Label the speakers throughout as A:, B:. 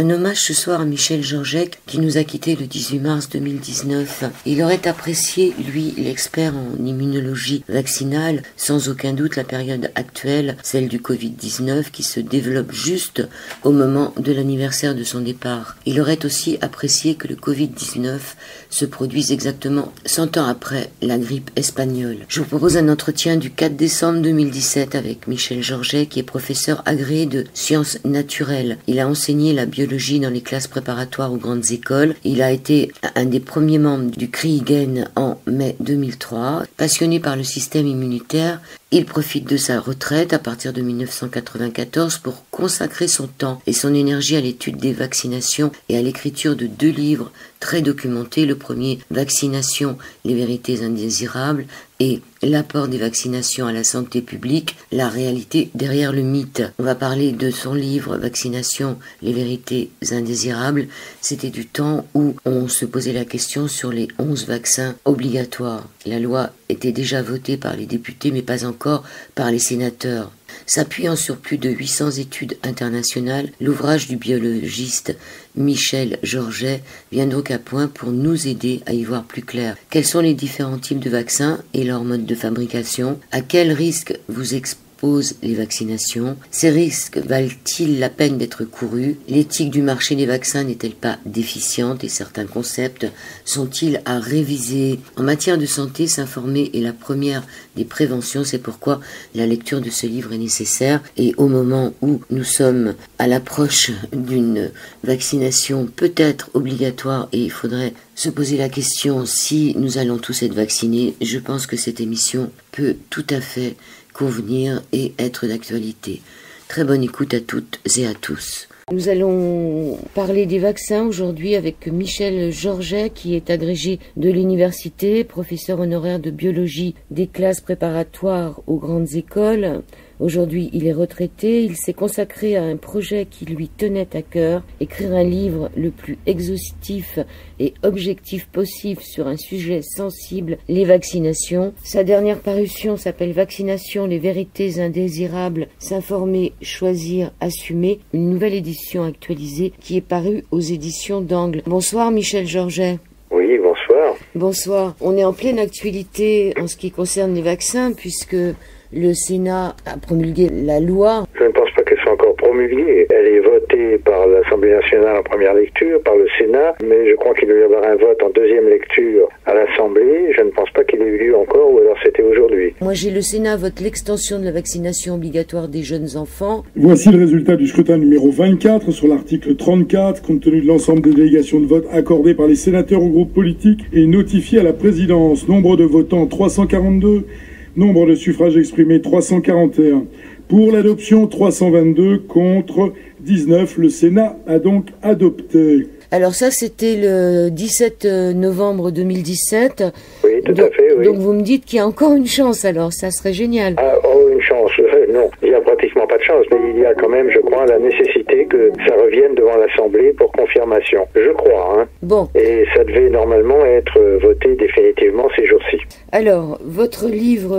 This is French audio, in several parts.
A: Un hommage ce soir à Michel Georget qui nous a quittés le 18 mars 2019. Il aurait apprécié, lui, l'expert en immunologie vaccinale, sans aucun doute la période actuelle, celle du Covid-19 qui se développe juste au moment de l'anniversaire de son départ. Il aurait aussi apprécié que le Covid-19 se produise exactement 100 ans après la grippe espagnole. Je vous propose un entretien du 4 décembre 2017 avec Michel Georget qui est professeur agréé de sciences naturelles. Il a enseigné la biologie dans les classes préparatoires aux grandes écoles. Il a été un des premiers membres du CRIIGEN en mai 2003. Passionné par le système immunitaire, il profite de sa retraite à partir de 1994 pour consacrer son temps et son énergie à l'étude des vaccinations et à l'écriture de 2 livres très documentés. Le premier, Vaccination, les vérités indésirables, et l'apport des vaccinations à la santé publique, la réalité derrière le mythe. On va parler de son livre Vaccination, les vérités indésirables. C'était du temps où on se posait la question sur les 11 vaccins obligatoires. La loi était déjà votée par les députés, mais pas encore par les sénateurs. S'appuyant sur plus de 800 études internationales, l'ouvrage du biologiste Michel Georget vient donc à point pour nous aider à y voir plus clair. Quels sont les différents types de vaccins et leur mode de fabrication? À quel risque vous exposent les vaccinations? Ces risques valent-ils la peine d'être courus? L'éthique du marché des vaccins n'est-elle pas déficiente et certains concepts sont-ils à réviser? En matière de santé, s'informer est la première des préventions. C'est pourquoi la lecture de ce livre est nécessaire. Et au moment où nous sommes à l'approche d'une vaccination peut-être obligatoire et il faudrait se poser la question si nous allons tous être vaccinés, je pense que cette émission peut tout à fait convenir et être d'actualité. Très bonne écoute à toutes et à tous. Nous allons parler des vaccins aujourd'hui avec Michel Georget qui est agrégé de l'université, professeur honoraire de biologie des classes préparatoires aux grandes écoles. Aujourd'hui, il est retraité. Il s'est consacré à un projet qui lui tenait à cœur, écrire un livre le plus exhaustif et objectif possible sur un sujet sensible, les vaccinations. Sa dernière parution s'appelle Vaccination, les vérités indésirables, s'informer, choisir, assumer, une nouvelle édition actualisée qui est parue aux éditions d'Angle. Bonsoir Michel Georget.
B: Oui, bonsoir.
A: Bonsoir. On est en pleine actualité en ce qui concerne les vaccins puisque le Sénat a promulgué la loi.
B: Je ne pense pas qu'elle soit encore promulguée. Elle est votée par l'Assemblée nationale en première lecture, par le Sénat, mais je crois qu'il doit y avoir un vote en deuxième lecture à l'Assemblée. Je ne pense pas qu'il ait eu lieu encore, ou alors c'était aujourd'hui.
A: Moi j'ai le Sénat vote l'extension de la vaccination obligatoire des jeunes enfants.
C: Voici le résultat du scrutin numéro 24 sur l'article 34, compte tenu de l'ensemble des délégations de vote accordées par les sénateurs aux groupes politiques et notifiées à la présidence. Nombre de votants 342. Nombre de suffrages exprimés 341. Pour l'adoption 322 contre 19. Le Sénat a donc adopté.
A: Alors ça c'était le 17 novembre 2017.
B: Oui, tout à fait, oui.
A: Donc vous me dites qu'il y a encore une chance alors, ça serait génial.
B: Ah, oh, une chance. Non, il n'y a pratiquement pas de chance, mais il y a quand même, je crois, la nécessité que ça revienne devant l'Assemblée pour confirmation. Je crois, hein.
A: Bon.
B: Et ça devait normalement être voté définitivement ces jours-ci.
A: Alors, votre livre,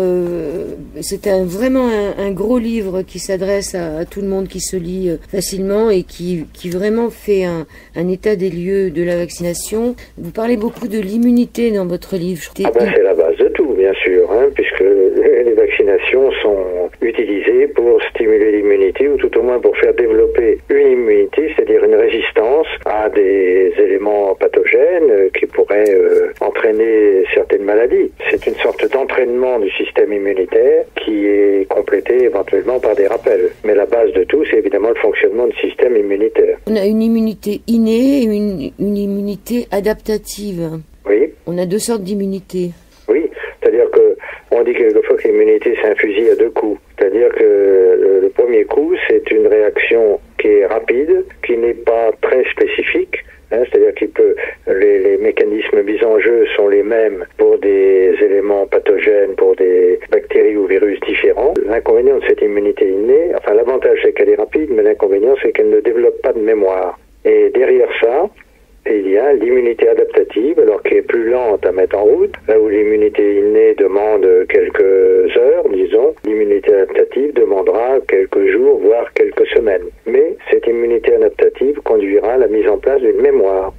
A: c'est vraiment un gros livre qui s'adresse à tout le monde, qui se lit facilement et qui vraiment fait un état des lieux de la vaccination. Vous parlez beaucoup de l'immunité dans votre livre.
B: Ah ben, c'est la base de tout, bien sûr, hein, puisque les vaccinations sont utilisées pour stimuler l'immunité, ou tout au moins pour faire développer une immunité, c'est-à-dire une résistance à des éléments pathogènes qui pourraient entraîner certaines maladies. C'est une sorte d'entraînement du système immunitaire qui est complété éventuellement par des rappels. Mais la base de tout, c'est évidemment le fonctionnement du système immunitaire.
A: On a une immunité innée et une immunité adaptative.
B: Oui.
A: On a 2 sortes d'immunité.
B: Oui, c'est-à-dire que on dit quelquefois que l'immunité c'est un fusil à 2 coups. C'est-à-dire que le premier coup, c'est une réaction qui est rapide, qui n'est pas très spécifique. Hein, c'est-à-dire les mécanismes mis en jeu sont les mêmes pour des éléments pathogènes, pour des bactéries ou virus différents. L'inconvénient de cette immunité innée, enfin l'avantage c'est qu'elle est rapide, mais l'inconvénient c'est qu'elle ne développe pas de mémoire. Et derrière ça, Et il y a l'immunité adaptative, alors qui est plus lente à mettre en route, là où l'immunité innée demande quelques heures, disons, l'immunité adaptative demandera quelques jours, voire quelques semaines. Mais cette immunité adaptative conduira à la mise en place d'une mémoire.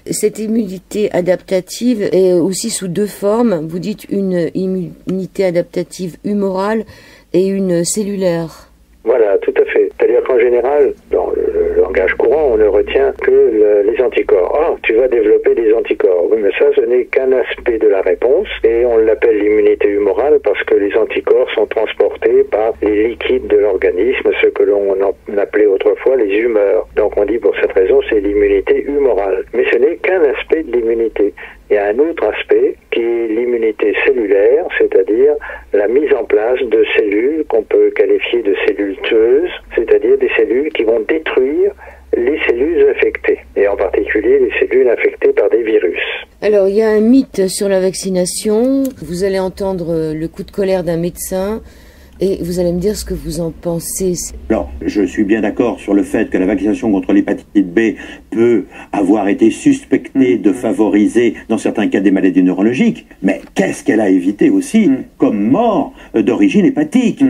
A: Cette immunité adaptative est aussi sous deux formes. Vous dites une immunité adaptative humorale et une cellulaire.
B: Voilà, tout à fait. C'est-à-dire qu'en général, dans le langage courant, on ne retient que les anticorps. Ah, tu vas développer des anticorps. Oui, mais ça, ce n'est qu'un aspect de la réponse. Et on l'appelle l'immunité humorale parce que les anticorps sont transportés par les liquides de l'organisme, ce que l'on appelait autrefois les humeurs. Donc on dit pour cette raison, c'est l'immunité humorale. Mais ce n'est qu'un aspect de l'immunité. Il y a un autre aspect qui est l'immunité cellulaire, c'est-à-dire la mise en place de cellules qu'on peut qualifier de cellules tueuses, c'est-à-dire des cellules qui vont détruire les cellules infectées, et en particulier les cellules infectées par des virus.
A: Alors, il y a un mythe sur la vaccination. Vous allez entendre le coup de colère d'un médecin et vous allez me dire ce que vous en pensez.
D: Alors, je suis bien d'accord sur le fait que la vaccination contre l'hépatite B peut avoir été suspectée de favoriser, dans certains cas, des maladies neurologiques, mais qu'est-ce qu'elle a évité aussi comme mort d'origine hépatique?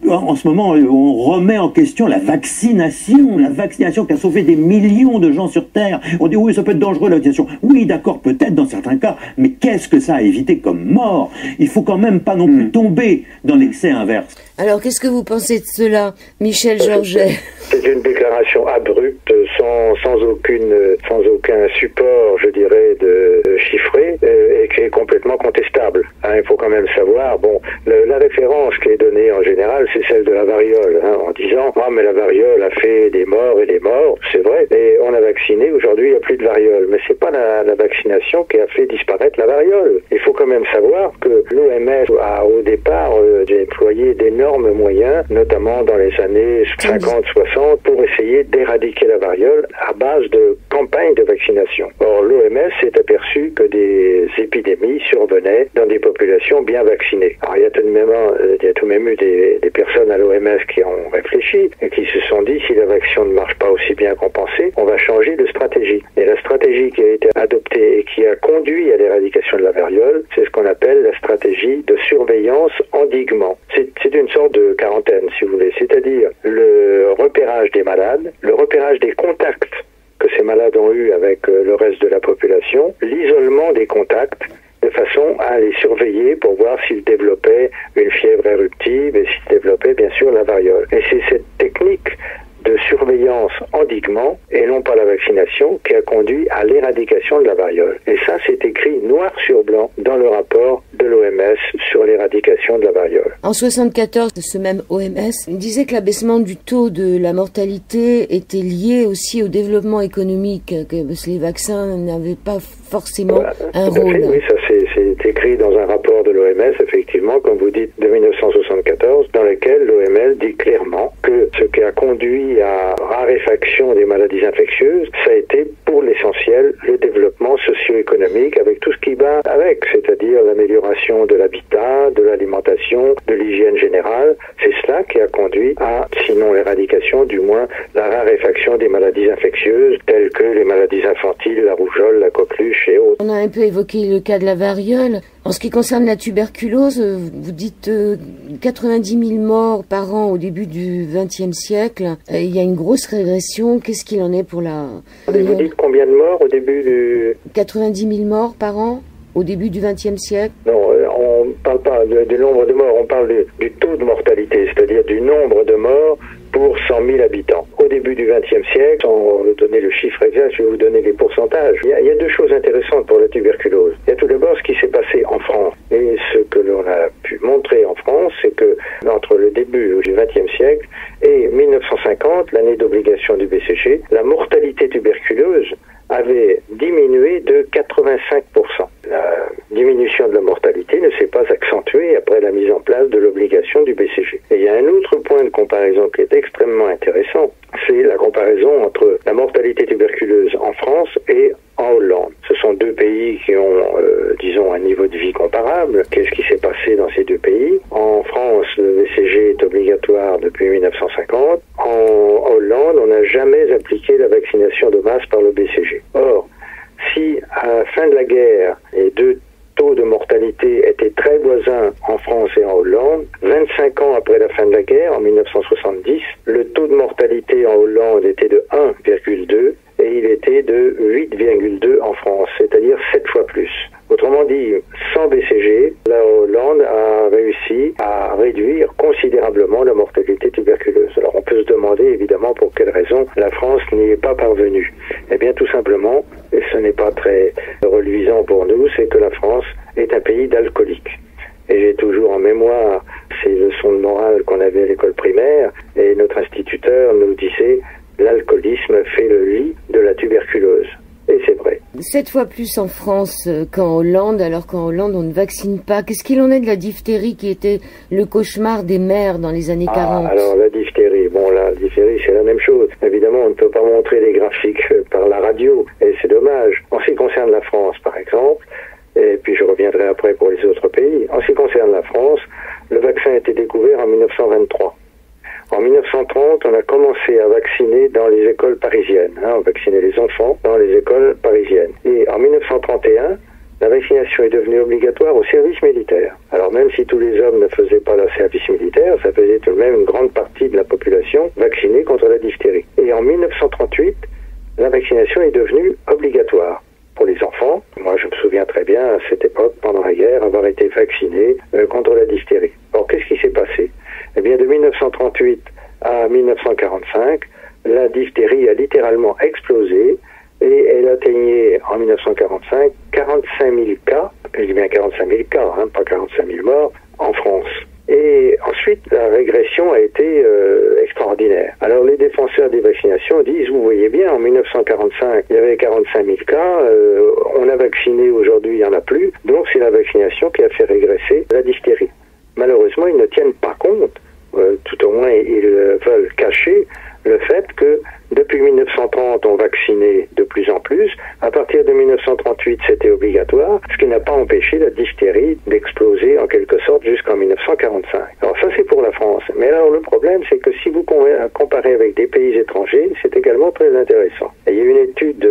D: En ce moment, on remet en question la vaccination qui a sauvé des millions de gens sur Terre. On dit oui, ça peut être dangereux la vaccination. Oui, d'accord, peut-être dans certains cas, mais qu'est-ce que ça a évité comme mort? Il faut quand même pas non plus tomber dans l'excès inverse.
A: Alors, qu'est-ce que vous pensez de cela, Michel Georget?
B: C'est une déclaration abrupte, sans aucun support, je dirais, de chiffré, et qui est complètement contestable. Il faut quand même savoir, la référence qui est donnée en général, c'est celle de la variole, en disant, mais la variole a fait des morts et des morts, c'est vrai, et on a vacciné, aujourd'hui il n'y a plus de variole. Mais c'est pas la vaccination qui a fait disparaître la variole. Il faut quand même savoir que l'OMS a au départ déployé d'énormes moyens, notamment dans les années 50-60, pour essayer d'éradiquer la variole à base de campagnes de vaccination. Or, l'OMS s'est aperçu que des épidémies survenaient dans des populations bien vaccinées. Alors, il y a tout de même eu des personnes à l'OMS qui ont réfléchi et qui se sont dit, si la vaccination ne marche pas aussi bien qu'on pensait, on va changer de stratégie. Et la stratégie qui a été adoptée et qui a conduit à l'éradication de la variole, c'est ce qu'on appelle la stratégie de surveillance endiguement. C'est une sorte de quarantaine, si vous voulez, c'est-à-dire le repérage des malades, le repérage des contacts que ces malades ont eu avec le reste de la population, l'isolement des contacts, de façon à les surveiller pour voir s'ils développaient une fièvre éruptive et s'ils développaient bien sûr la variole. Et c'est cette technique de surveillance endiguement et non pas la vaccination qui a conduit à l'éradication de la variole. Et ça, c'est écrit noir sur blanc dans le rapport de l'OMS sur l'éradication de la variole.
A: En 1974, ce même OMS disait que l'abaissement du taux de la mortalité était lié aussi au développement économique, que les vaccins n'avaient pas forcément un rôle.
B: Oui, ça c'est écrit dans un rapport de l'OMS, effectivement, comme vous dites, de 1974, dans lequel l'OMS dit clairement que ce qui a conduit à raréfaction des maladies infectieuses, ça a été pour l'essentiel le développement socio-économique avec tout ce qui va avec, c'est-à-dire l'amélioration de l'habitat, de l'alimentation, de l'hygiène générale. C'est cela qui a conduit à, sinon l'éradication, du moins la raréfaction des maladies infectieuses telles que les maladies infantiles, la rougeole, la coqueluche et autres.
A: On a un peu évoqué le cas de la variole. En ce qui concerne la tuberculose, vous dites 90 000 morts par an au début du XXe siècle. Il y a une grosse régression. Qu'est-ce qu'il en est pour la...
B: Vous dites combien de morts au début du...
A: 90 000 morts par an au début du XXe siècle.
B: Non, on ne parle pas du nombre de morts, on parle du taux de mortalité, c'est-à-dire du nombre de morts pour 100 000 habitants. Au début du XXe siècle, sans donner le chiffre exact, je vais vous donner les pourcentages. Il y a deux choses intéressantes pour la tuberculose. Il y a tout d'abord ce qui s'est passé en France. Et ce que l'on a pu montrer en France, c'est que entre le début du XXe siècle et 1950, l'année d'obligation du BCG, la mortalité tuberculeuse avait diminué de 85%. La diminution de la mortalité ne s'est pas accentuée après la mise en place de l'obligation du BCG. Et il y a un autre point de comparaison qui est extrêmement intéressant, c'est la comparaison entre la mortalité tuberculeuse en France et en Hollande. Ce sont deux pays qui ont, disons, un niveau de vie comparable. Qu'est-ce qui s'est passé dans ces deux pays? En France, le BCG est obligatoire depuis 1950. En Hollande, on n'a jamais appliqué la vaccination de masse par le BCG. Or, guerre, les deux taux de mortalité étaient très voisins en France et en Hollande. 25 ans après la fin de la guerre, en 1970, le taux de mortalité en Hollande était de 1,2 et il était de 8,2 en France, c'est-à-dire 7 fois plus. Autrement dit, sans BCG, la Hollande a réussi à réduire considérablement la mortalité tuberculeuse. Alors on peut se demander évidemment pour quelle raison la France n'y est pas parvenue. Eh bien tout simplement, et ce n'est pas très reluisant pour nous, c'est que la France est un pays d'alcooliques. Et j'ai toujours en mémoire ces leçons de morale qu'on avait à l'école primaire, et notre instituteur nous disait « l'alcoolisme fait le lit de la tuberculose ». Et c'est vrai.
A: 7 fois plus en France qu'en Hollande, alors qu'en Hollande on ne vaccine pas. Qu'est-ce qu'il en est de la diphtérie qui était le cauchemar des mères dans les années 40?
B: Alors la diphtérie, la diphtérie c'est la même chose. Évidemment on ne peut pas montrer les graphiques par la radio, et c'est dommage. En ce qui concerne la France par exemple, et puis je reviendrai après pour les autres pays, en ce qui concerne la France, le vaccin a été découvert en 1923. En 1930, on a commencé à vacciner dans les écoles parisiennes. On vaccinait les enfants dans les écoles parisiennes. Et en 1931, la vaccination est devenue obligatoire au service militaire. Alors même si tous les hommes ne faisaient pas le service militaire, ça faisait tout de même une grande partie de la population vaccinée contre la diphtérie. Et en 1938, la vaccination est devenue obligatoire pour les enfants. Moi, je me souviens très bien, à cette époque, pendant la guerre, avoir été vacciné contre la diphtérie. Alors, qu'est-ce qui s'est passé? Eh bien, de 1938 à 1945, la diphtérie a littéralement explosé et elle atteignait en 1945 45 000 cas, je dis bien 45 000 cas, pas 45 000 morts, en France. Et ensuite, la régression a été extraordinaire. Alors les défenseurs des vaccinations disent, vous voyez bien, en 1945, il y avait 45 000 cas, on a vacciné, aujourd'hui il n'y en a plus, donc c'est la vaccination qui a fait régresser la diphtérie. Malheureusement, ils ne tiennent pas compte, tout au moins ils veulent cacher le fait que depuis 1930, on vaccinait de plus en plus. À partir de 1938, c'était obligatoire, ce qui n'a pas empêché la diphtérie d'exploser en quelque sorte jusqu'en 1945. Alors ça, c'est pour la France. Mais alors le problème, c'est que si vous comparez avec des pays étrangers, c'est également très intéressant. Et il y a une étude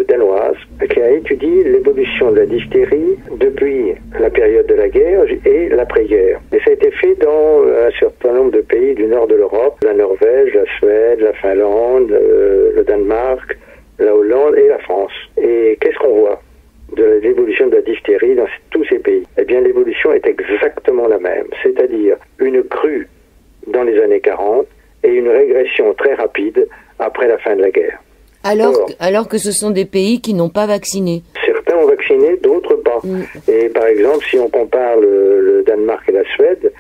B: danoise qui a étudié l'évolution de la diphtérie depuis la période de la guerre et l'après-guerre. Et ça a été fait dans un certain nombre de pays du nord de l'Europe, la Norvège, la Suède, la Finlande, le Danemark, la Hollande et la France. Et qu'est-ce qu'on voit de l'évolution de la diphtérie dans tous ces pays? Eh bien, l'évolution est exactement la même, c'est-à-dire une crue dans les années 40 et une régression très rapide après la fin de la guerre.
A: Alors que ce sont des pays qui n'ont pas vacciné.
B: Certains ont vacciné, d'autres pas. Et par exemple, si on compare le Danemark et la Suède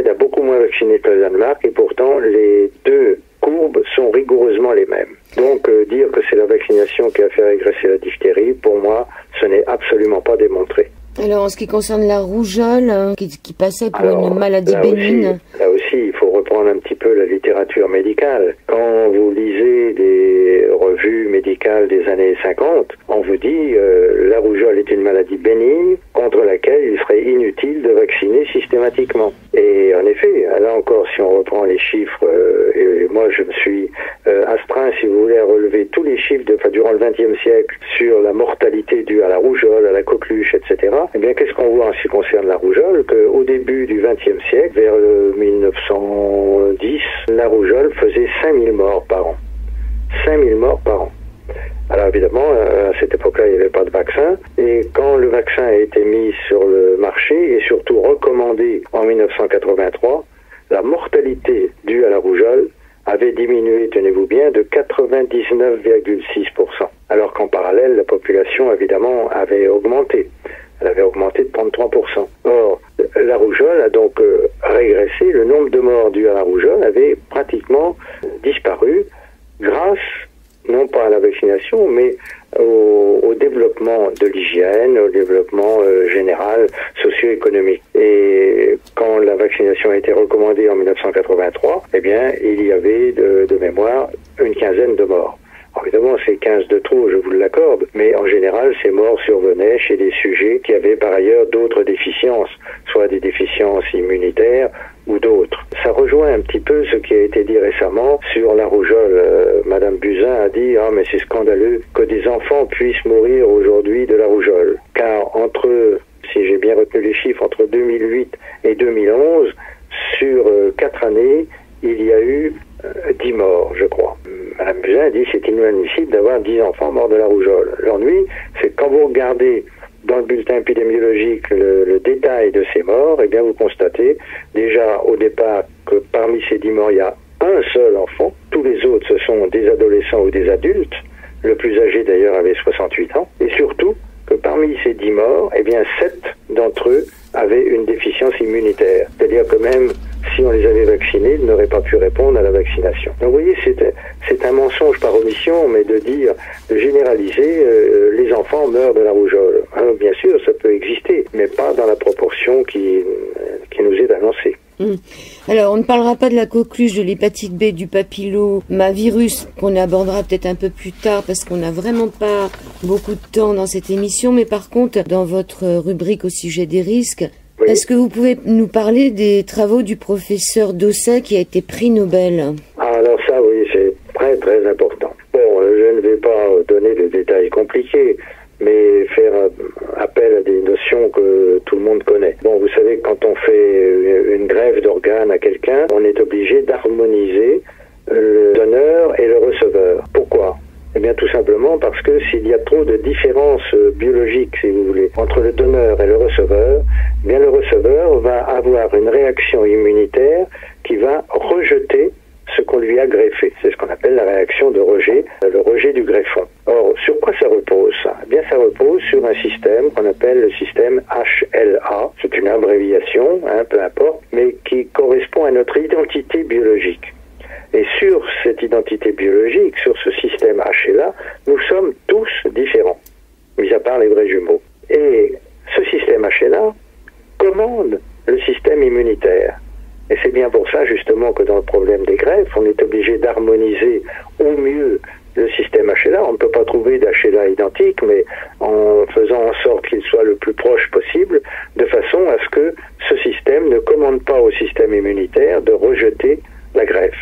B: a beaucoup moins vacciné que le Danemark et pourtant les deux courbes sont rigoureusement les mêmes. Donc dire que c'est la vaccination qui a fait régresser la diphtérie, pour moi, ce n'est absolument pas démontré.
A: Alors en ce qui concerne la rougeole, qui passait pour une maladie bénigne...
B: Là aussi, il faut reprendre un petit peu la littérature médicale. Quand vous lisez des revues médicales des années 50, on vous dit la rougeole est une maladie bénigne contre laquelle il serait inutile de vacciner systématiquement. Et en effet, là encore, si on reprend les chiffres, et moi je me suis astreint, si vous voulez, à relever tous les chiffres durant le XXe siècle sur la mortalité due à la rougeole, à la coqueluche, etc., eh bien, qu'est-ce qu'on voit en ce qui concerne la rougeole? Qu'au début du XXe siècle, vers 1910, la rougeole faisait 5000 morts par an. 5000 morts par an. Alors évidemment, à cette époque-là, il n'y avait pas de vaccin. Et quand le vaccin a été mis sur le marché et surtout recommandé en 1983, la mortalité due à la rougeole avait diminué, tenez-vous bien, de 99,6%. Alors qu'en parallèle, la population, évidemment, avait augmenté. Elle avait augmenté de 33%. Or, la rougeole a donc régressé. Le nombre de morts dus à la rougeole avait pratiquement disparu grâce, non pas à la vaccination, mais au développement de l'hygiène, au développement général, socio-économique. Et quand la vaccination a été recommandée en 1983, eh bien, il y avait de mémoire une quinzaine de morts. Alors, évidemment, c'est 15 de trop, je vous l'accorde, mais en général, ces morts survenaient chez des sujets qui avaient par ailleurs d'autres déficiences, soit des déficiences immunitaires ou d'autres. Ça rejoint un petit peu ce qui a été dit récemment sur la rougeole. Madame Buzyn a dit « Ah, mais c'est scandaleux que des enfants puissent mourir aujourd'hui de la rougeole ». car si j'ai bien retenu les chiffres, entre 2008 et 2011, sur 4 années, il y a eu 10 morts, je crois. Madame Buzyn a dit que c'est inadmissible d'avoir 10 enfants morts de la rougeole. L'ennui, c'est quand vous regardez dans le bulletin épidémiologique le détail de ces morts, eh bien vous constatez déjà au départ que parmi ces 10 morts, il y a un seul enfant. Tous les autres, ce sont des adolescents ou des adultes. Le plus âgé d'ailleurs avait 68 ans. Et surtout que parmi ces 10 morts, eh bien 7 d'entre eux avaient une déficience immunitaire. C'est-à-dire que même si on les avait vaccinés, ils n'auraient pas pu répondre à la vaccination. Donc vous voyez, c'est un mensonge par omission, mais de généraliser, les enfants meurent de la rougeole. Hein, bien sûr, ça peut exister, mais pas dans la proportion qui nous est annoncée.
A: Alors, on ne parlera pas de la coqueluche, de l'hépatite B, du papillomavirus, qu'on abordera peut-être un peu plus tard, parce qu'on n'a vraiment pas beaucoup de temps dans cette émission, mais par contre, dans votre rubrique au sujet des risques, oui. Est-ce que vous pouvez nous parler des travaux du professeur Dosset qui a été prix Nobel?
B: Alors ça, oui, c'est très très important. Bon, je ne vais pas donner de détails compliqués, mais faire appel à des notions que tout le monde connaît. Bon, vous savez, quand on fait une greffe d'organes à quelqu'un, on est obligé d'harmoniser le donneur et le receveur. Pourquoi ? Eh bien, tout simplement parce que s'il y a trop de différences biologiques, si vous voulez, entre le donneur et le receveur, eh bien, le receveur va avoir une réaction immunitaire qui va rejeter ce qu'on lui a greffé. C'est ce qu'on appelle la réaction de rejet, le rejet du greffon. Or, sur quoi ça repose, ça ? Eh bien, ça repose sur un système qu'on appelle le système HLA. C'est une abréviation, hein, peu importe, mais qui correspond à notre identité biologique. Et sur cette identité biologique, sur ce système HLA, nous sommes tous différents, mis à part les vrais jumeaux. Et ce système HLA commande le système immunitaire. Et c'est bien pour ça, justement, que dans le problème des greffes, on est obligé d'harmoniser au mieux le système HLA. On ne peut pas trouver d'HLA identique, mais en faisant en sorte qu'il soit le plus proche possible, de façon à ce que ce système ne commande pas au système immunitaire de rejeter la greffe.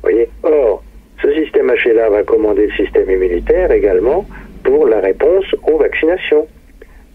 B: Voyez. Or, ce système HLA va commander le système immunitaire également pour la réponse aux vaccinations.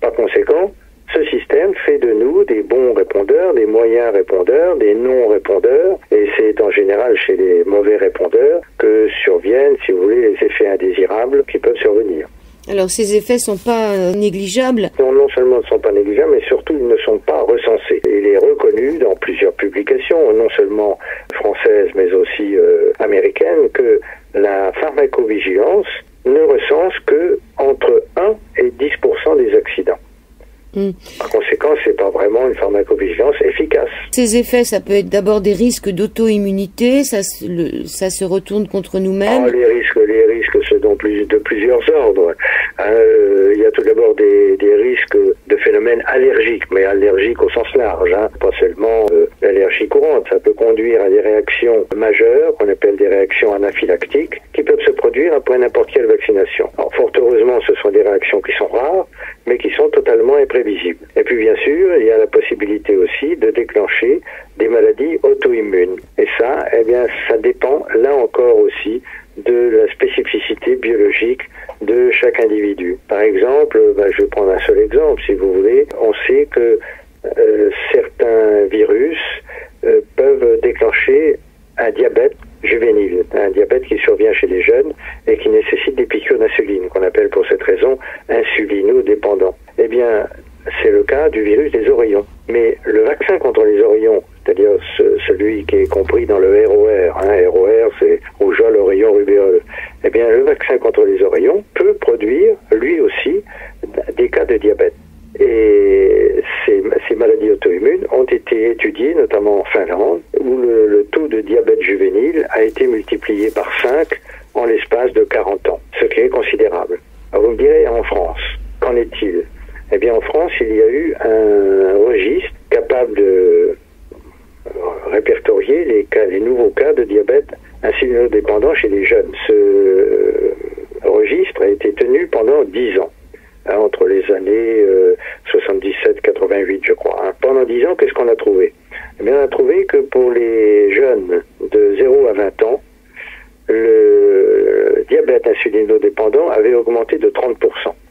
B: Par conséquent, ce système fait de nous des bons répondeurs, des moyens répondeurs, des non-répondeurs, et c'est en général chez les mauvais répondeurs que surviennent, si vous voulez, les effets indésirables qui peuvent survenir.
A: Alors ces effets ne sont pas négligeables?
B: Non seulement ils ne sont pas négligeables, mais surtout ils ne sont pas recensés. Il est reconnu dans plusieurs publications, non seulement françaises, mais aussi américaines, que la pharmacovigilance ne recense que entre 1 et 10% des accidents. Par conséquent, c'est pas vraiment une pharmacovigilance efficace.
A: Ces effets, ça peut être d'abord des risques d'auto-immunité, ça se retourne contre nous-mêmes.
B: Les risques, c'est de plusieurs ordres. Il y a tout d'abord des risques de phénomènes allergiques, mais allergiques au sens large, pas seulement l'allergie courante. Ça peut conduire à des réactions majeures, qu'on appelle des réactions anaphylactiques, qui peuvent se produire après n'importe quelle vaccination. Alors, fort heureusement, ce sont des réactions qui sont rares, mais qui sont totalement imprévisibles. Et puis, bien sûr, il y a la possibilité aussi de déclencher des maladies auto-immunes. Et ça, eh bien, ça dépend, là encore aussi, de la spécificité biologique de chaque individu. Par exemple, je vais prendre un seul exemple, si vous voulez. On sait que certains virus peuvent déclencher un diabète juvénile, un diabète qui survient chez les jeunes et qui nécessite des piqûres d'insuline, qu'on appelle pour cette raison insulino-dépendant. Eh bien, c'est le cas du virus des oreillons. Mais le vaccin contre les oreillons, c'est-à-dire celui qui est compris dans le ROR, ROR c'est rougeole, oreillon, rubéole, eh bien, le vaccin contre les oreillons peut produire, lui aussi, des cas de diabète. Et ces maladies auto-immunes ont été étudiées, notamment en Finlande, où le taux de diabète juvénile a été multiplié par 5 en l'espace de 40 ans, ce qui est considérable. Alors vous me direz, en France, qu'en est-il ? Eh bien, en France, il y a eu un registre capable de répertorier les nouveaux cas de diabète insulinodépendant chez les jeunes. Ce registre a été tenu pendant 10 ans. Entre les années 77-88, je crois. Pendant 10 ans, qu'est-ce qu'on a trouvé ? Eh bien, on a trouvé que pour les jeunes de 0 à 20 ans, le diabète insulinodépendant avait augmenté de 30%.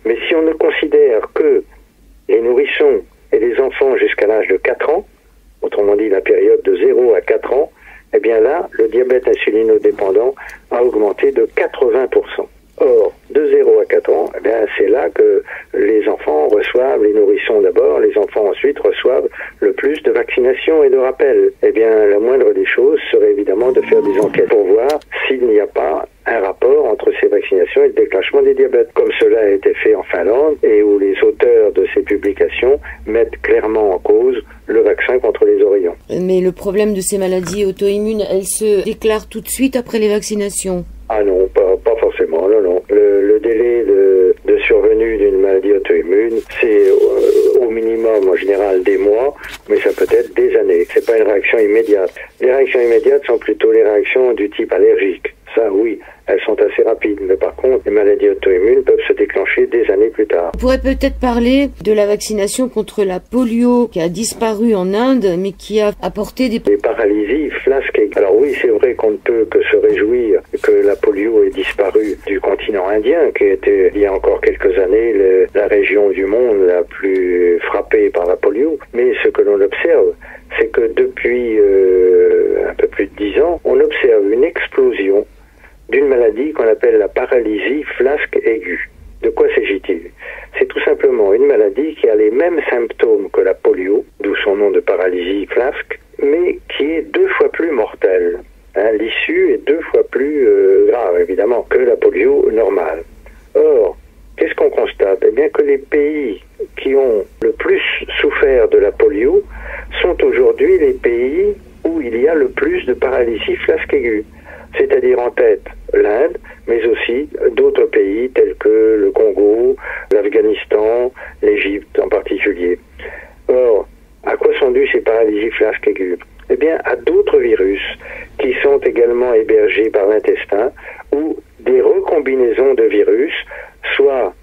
B: Mais si on ne considère que les nourrissons et les enfants jusqu'à l'âge de 4 ans, autrement dit la période de 0 à 4 ans, eh bien là, le diabète insulinodépendant a augmenté de 80%. Or, de 0 à 4 ans, eh bien, c'est là que les enfants reçoivent, les nourrissons d'abord, les enfants ensuite reçoivent le plus de vaccinations et de rappels. Eh bien, la moindre des choses serait évidemment de faire des enquêtes pour voir s'il n'y a pas un rapport entre ces vaccinations et le déclenchement des diabètes, comme cela a été fait en Finlande et où les auteurs de ces publications mettent clairement en cause le vaccin contre les oreillons.
A: Mais le problème de ces maladies auto-immunes, elles se déclarent tout de suite après les vaccinations?
B: Ah non, pas forcément, non. Le délai de survenue d'une maladie auto-immune, c'est au minimum en général des mois, mais ça peut être des années. C'est pas une réaction immédiate. Les réactions immédiates sont plutôt les réactions du type allergique. Ça, oui, elles sont assez rapides. Mais par contre, les maladies auto-immunes peuvent se déclencher des années plus tard.
A: On pourrait peut-être parler de la vaccination contre la polio qui a disparu en Inde, mais qui a apporté des
B: paralysies flasques. Alors oui, c'est vrai qu'on ne peut que se réjouir que la polio ait disparu du continent indien, qui était, il y a encore quelques années, la région du monde la plus frappée par la polio. Mais ce que l'on observe, c'est que depuis un peu plus de 10 ans, on observe une explosion d'une maladie qu'on appelle la paralysie flasque aiguë. De quoi s'agit-il? C'est tout simplement une maladie qui a les mêmes symptômes que la polio, d'où son nom de paralysie flasque, mais qui est 2 fois plus mortelle. L'issue est 2 fois plus grave, évidemment, que la polio normale. Or, qu'est-ce qu'on constate? Eh bien que les pays qui ont le plus souffert de la polio sont aujourd'hui les pays où il y a le plus de paralysie flasque aiguë. C'est-à-dire en tête l'Inde, mais aussi d'autres pays tels que le Congo, l'Afghanistan, l'Égypte en particulier. Or, à quoi sont dues ces paralysies flasque aiguës? Eh bien, à d'autres virus qui sont également hébergés par l'intestin ou des recombinaisons de virus, soit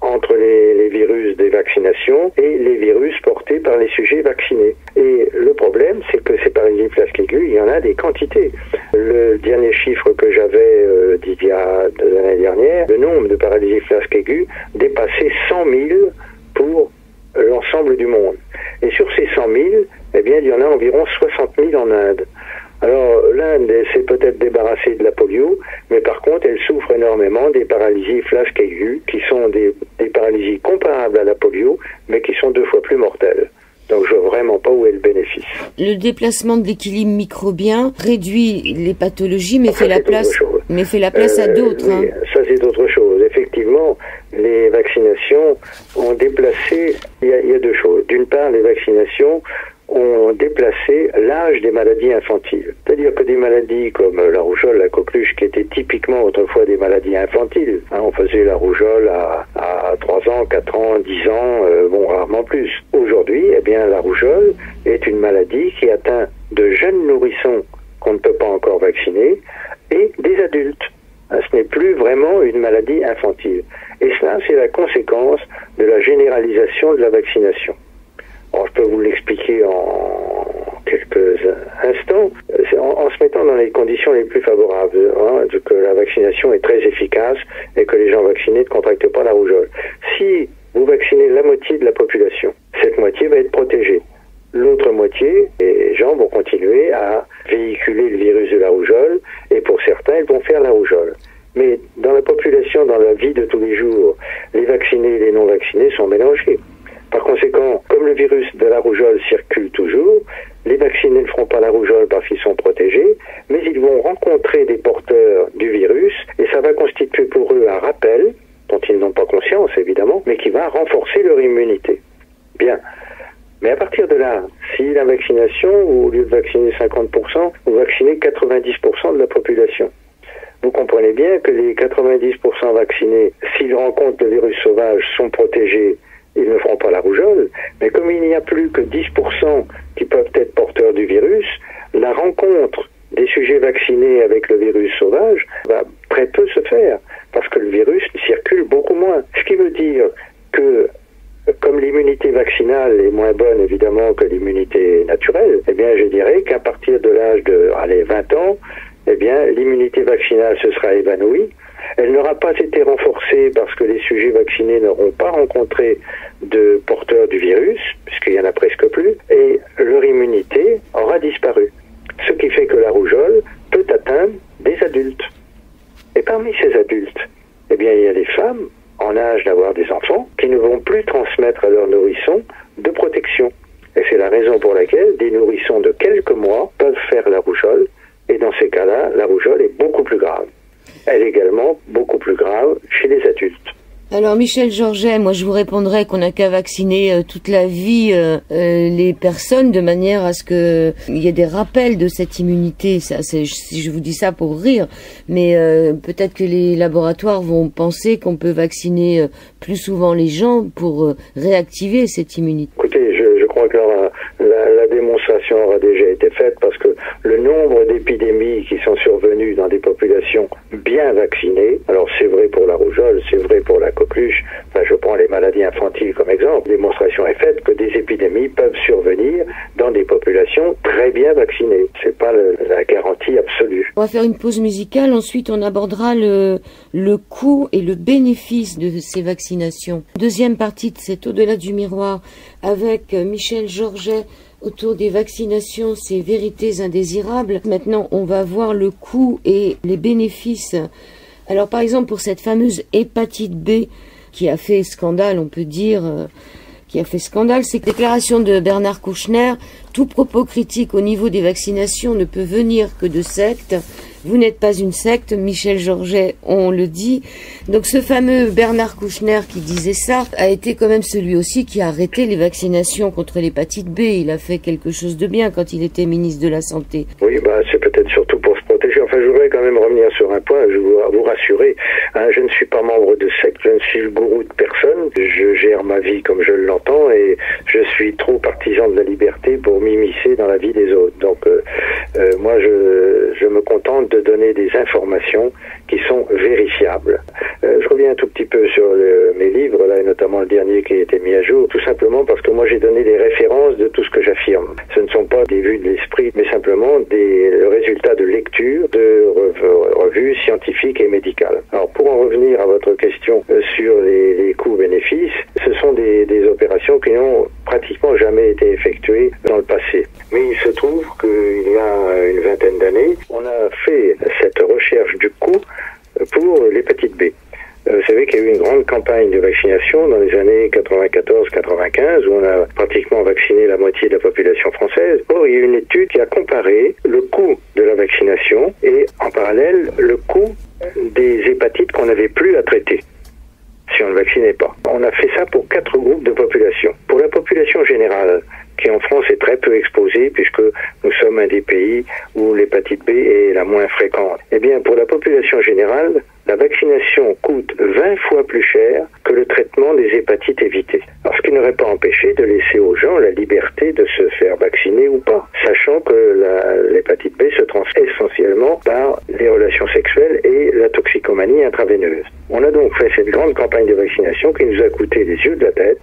B: entre les virus des vaccinations et les virus portés par les sujets vaccinés. Et le problème, c'est que ces paralysies flasque aiguës, il y en a des quantités. Le dernier chiffre que j'avais d'il y a de l'année dernière, le nombre de paralysies flasque aiguës dépassait 100 000 pour l'ensemble du monde. Et sur ces 100 000, eh bien, il y en a environ 60 000 en Inde. Alors, l'Inde s'est peut-être débarrassée de la polio, mais par contre, elle souffre énormément des paralysies flasque aiguës, qui sont des paralysies comparables à la polio, mais qui sont 2 fois plus mortelles. Donc, je vois vraiment pas où est le bénéfice.
A: Le déplacement de l'équilibre microbien réduit les pathologies, mais fait la place à d'autres.
B: Oui, ça, c'est autre chose. Effectivement, les vaccinations ont déplacé... Il y a 2 choses. D'une part, les vaccinations ont déplacé l'âge des maladies infantiles. C'est-à-dire que des maladies comme la rougeole, la coqueluche, qui étaient typiquement autrefois des maladies infantiles, on faisait la rougeole à 3 ans, 4 ans, 10 ans, rarement plus. Aujourd'hui, eh bien, la rougeole est une maladie qui atteint de jeunes nourrissons qu'on ne peut pas encore vacciner et des adultes. Ce n'est plus vraiment une maladie infantile. Et cela, c'est la conséquence de la généralisation de la vaccination. Alors, je peux vous l'expliquer en quelques instants, en se mettant dans les conditions les plus favorables, que la vaccination est très efficace et que les gens vaccinés ne contractent pas la rougeole. Si vous vaccinez la moitié de la population, cette moitié va être protégée. L'autre moitié, les gens vont continuer à véhiculer le virus de la rougeole et pour certains, ils vont faire la rougeole. Mais dans la population, dans la vie de tous les jours, les vaccinés et les non vaccinés sont mélangés. Par conséquent, comme le virus de la rougeole circule toujours, les vaccinés ne feront pas la rougeole parce qu'ils sont protégés, mais ils vont rencontrer des porteurs du virus et ça va constituer pour eux un rappel, dont ils n'ont pas conscience évidemment, mais qui va renforcer leur immunité. Bien. Mais à partir de là, si la vaccination, au lieu de vacciner 50%, vous vaccinez 90% de la population. Vous comprenez bien que les 90% vaccinés, s'ils rencontrent le virus sauvage, sont protégés. Ils ne feront pas la rougeole, mais comme il n'y a plus que 10% qui peuvent être porteurs du virus, la rencontre des sujets vaccinés avec le virus sauvage va très peu se faire, parce que le virus circule beaucoup moins. Ce qui veut dire que, comme l'immunité vaccinale est moins bonne évidemment que l'immunité naturelle, eh bien je dirais qu'à partir de l'âge de 20 ans, eh bien l'immunité vaccinale se sera évanouie, Elle n'aura pas été renforcée parce que les sujets vaccinés n'auront pas rencontré de porteurs du virus, puisqu'il n'y en a presque plus, et leur immunité aura disparu. Ce qui fait que la rougeole peut atteindre des adultes. Et parmi ces adultes, eh bien, il y a des femmes en âge d'avoir des enfants qui ne vont plus transmettre à leurs nourrissons de protection. Et c'est la raison pour laquelle des nourrissons de quelques mois peuvent faire la rougeole, et dans ces cas-là, la rougeole est beaucoup plus grave. Elle est également beaucoup plus grave chez les adultes.
A: Alors Michel Georget, moi je vous répondrais qu'on n'a qu'à vacciner toute la vie les personnes de manière à ce que il y ait des rappels de cette immunité. Ça, si je vous dis ça pour rire, mais peut-être que les laboratoires vont penser qu'on peut vacciner plus souvent les gens pour réactiver cette immunité.
B: Écoutez, je crois que la démonstration aura déjà été faite parce que le nombre d'épidémies qui sont survenues dans des populations bien vaccinées, alors c'est vrai pour la rougeole, c'est vrai pour la coqueluche, enfin, je prends les maladies infantiles comme exemple, la démonstration est faite que des épidémies peuvent survenir dans des populations très bien vaccinées. C'est pas la garantie absolue.
A: On va faire une pause musicale, ensuite on abordera le coût et le bénéfice de ces vaccinations. Deuxième partie de cet Au-delà du miroir avec Michel Georget autour des vaccinations, ces vérités indésirables. Maintenant, on va voir le coût et les bénéfices. Alors, par exemple, pour cette fameuse hépatite B qui a fait scandale, on peut dire, qui a fait scandale, c'est que déclaration de Bernard Kouchner, tout propos critique au niveau des vaccinations ne peut venir que de sectes. Vous n'êtes pas une secte, Michel Georget, on le dit. Donc ce fameux Bernard Kouchner qui disait ça a été quand même celui aussi qui a arrêté les vaccinations contre l'hépatite B. Il a fait quelque chose de bien quand il était ministre de la Santé.
B: Oui, c'est peut-être surtout pour se protéger. Enfin, je voudrais quand même revenir sur un point, je veux vous rassurer. Je ne suis pas membre de secte, je ne suis le gourou de personne. Je gère ma vie comme je l'entends et je suis trop partisan de la liberté pour m'immiscer dans la vie des autres. Donc, moi, je me contente de donner des informations qui sont vérifiables. Je reviens un tout petit peu sur mes livres, là, et notamment le dernier qui a été mis à jour, tout simplement parce que moi j'ai donné des références de tout ce que j'affirme. Ce ne sont pas des vues de l'esprit, mais simplement des résultats de lecture de revues scientifiques et médicales. Alors pour en revenir à votre question sur les coûts-bénéfices, ce sont des opérations qui n'ont pratiquement jamais été effectuées dans le passé. Mais il se trouve qu'il y a une vingtaine d'années, on a fait cette recherche du coût pour l'hépatite B. Vous savez qu'il y a eu une grande campagne de vaccination dans les années 94-95 où on a pratiquement vacciné la moitié de la population française. Or, il y a eu une étude qui a comparé le coût de la vaccination et en parallèle le coût des hépatites qu'on n'avait plus à traiter si on ne vaccinait pas. On a fait ça pour 4 groupes de population. Pour la population générale, qui en France est très peu exposée puisque nous sommes un des pays où l'hépatite B est la moins fréquente. Eh bien, pour la population générale, la vaccination coûte 20 fois plus cher que le traitement des hépatites évitées. Alors, ce qui n'aurait pas empêché de laisser aux gens la liberté de se faire vacciner ou pas, sachant que l'hépatite B se transmet essentiellement par les relations sexuelles et la toxicomanie intraveineuse. On a donc fait cette grande campagne de vaccination qui nous a coûté les yeux de la tête,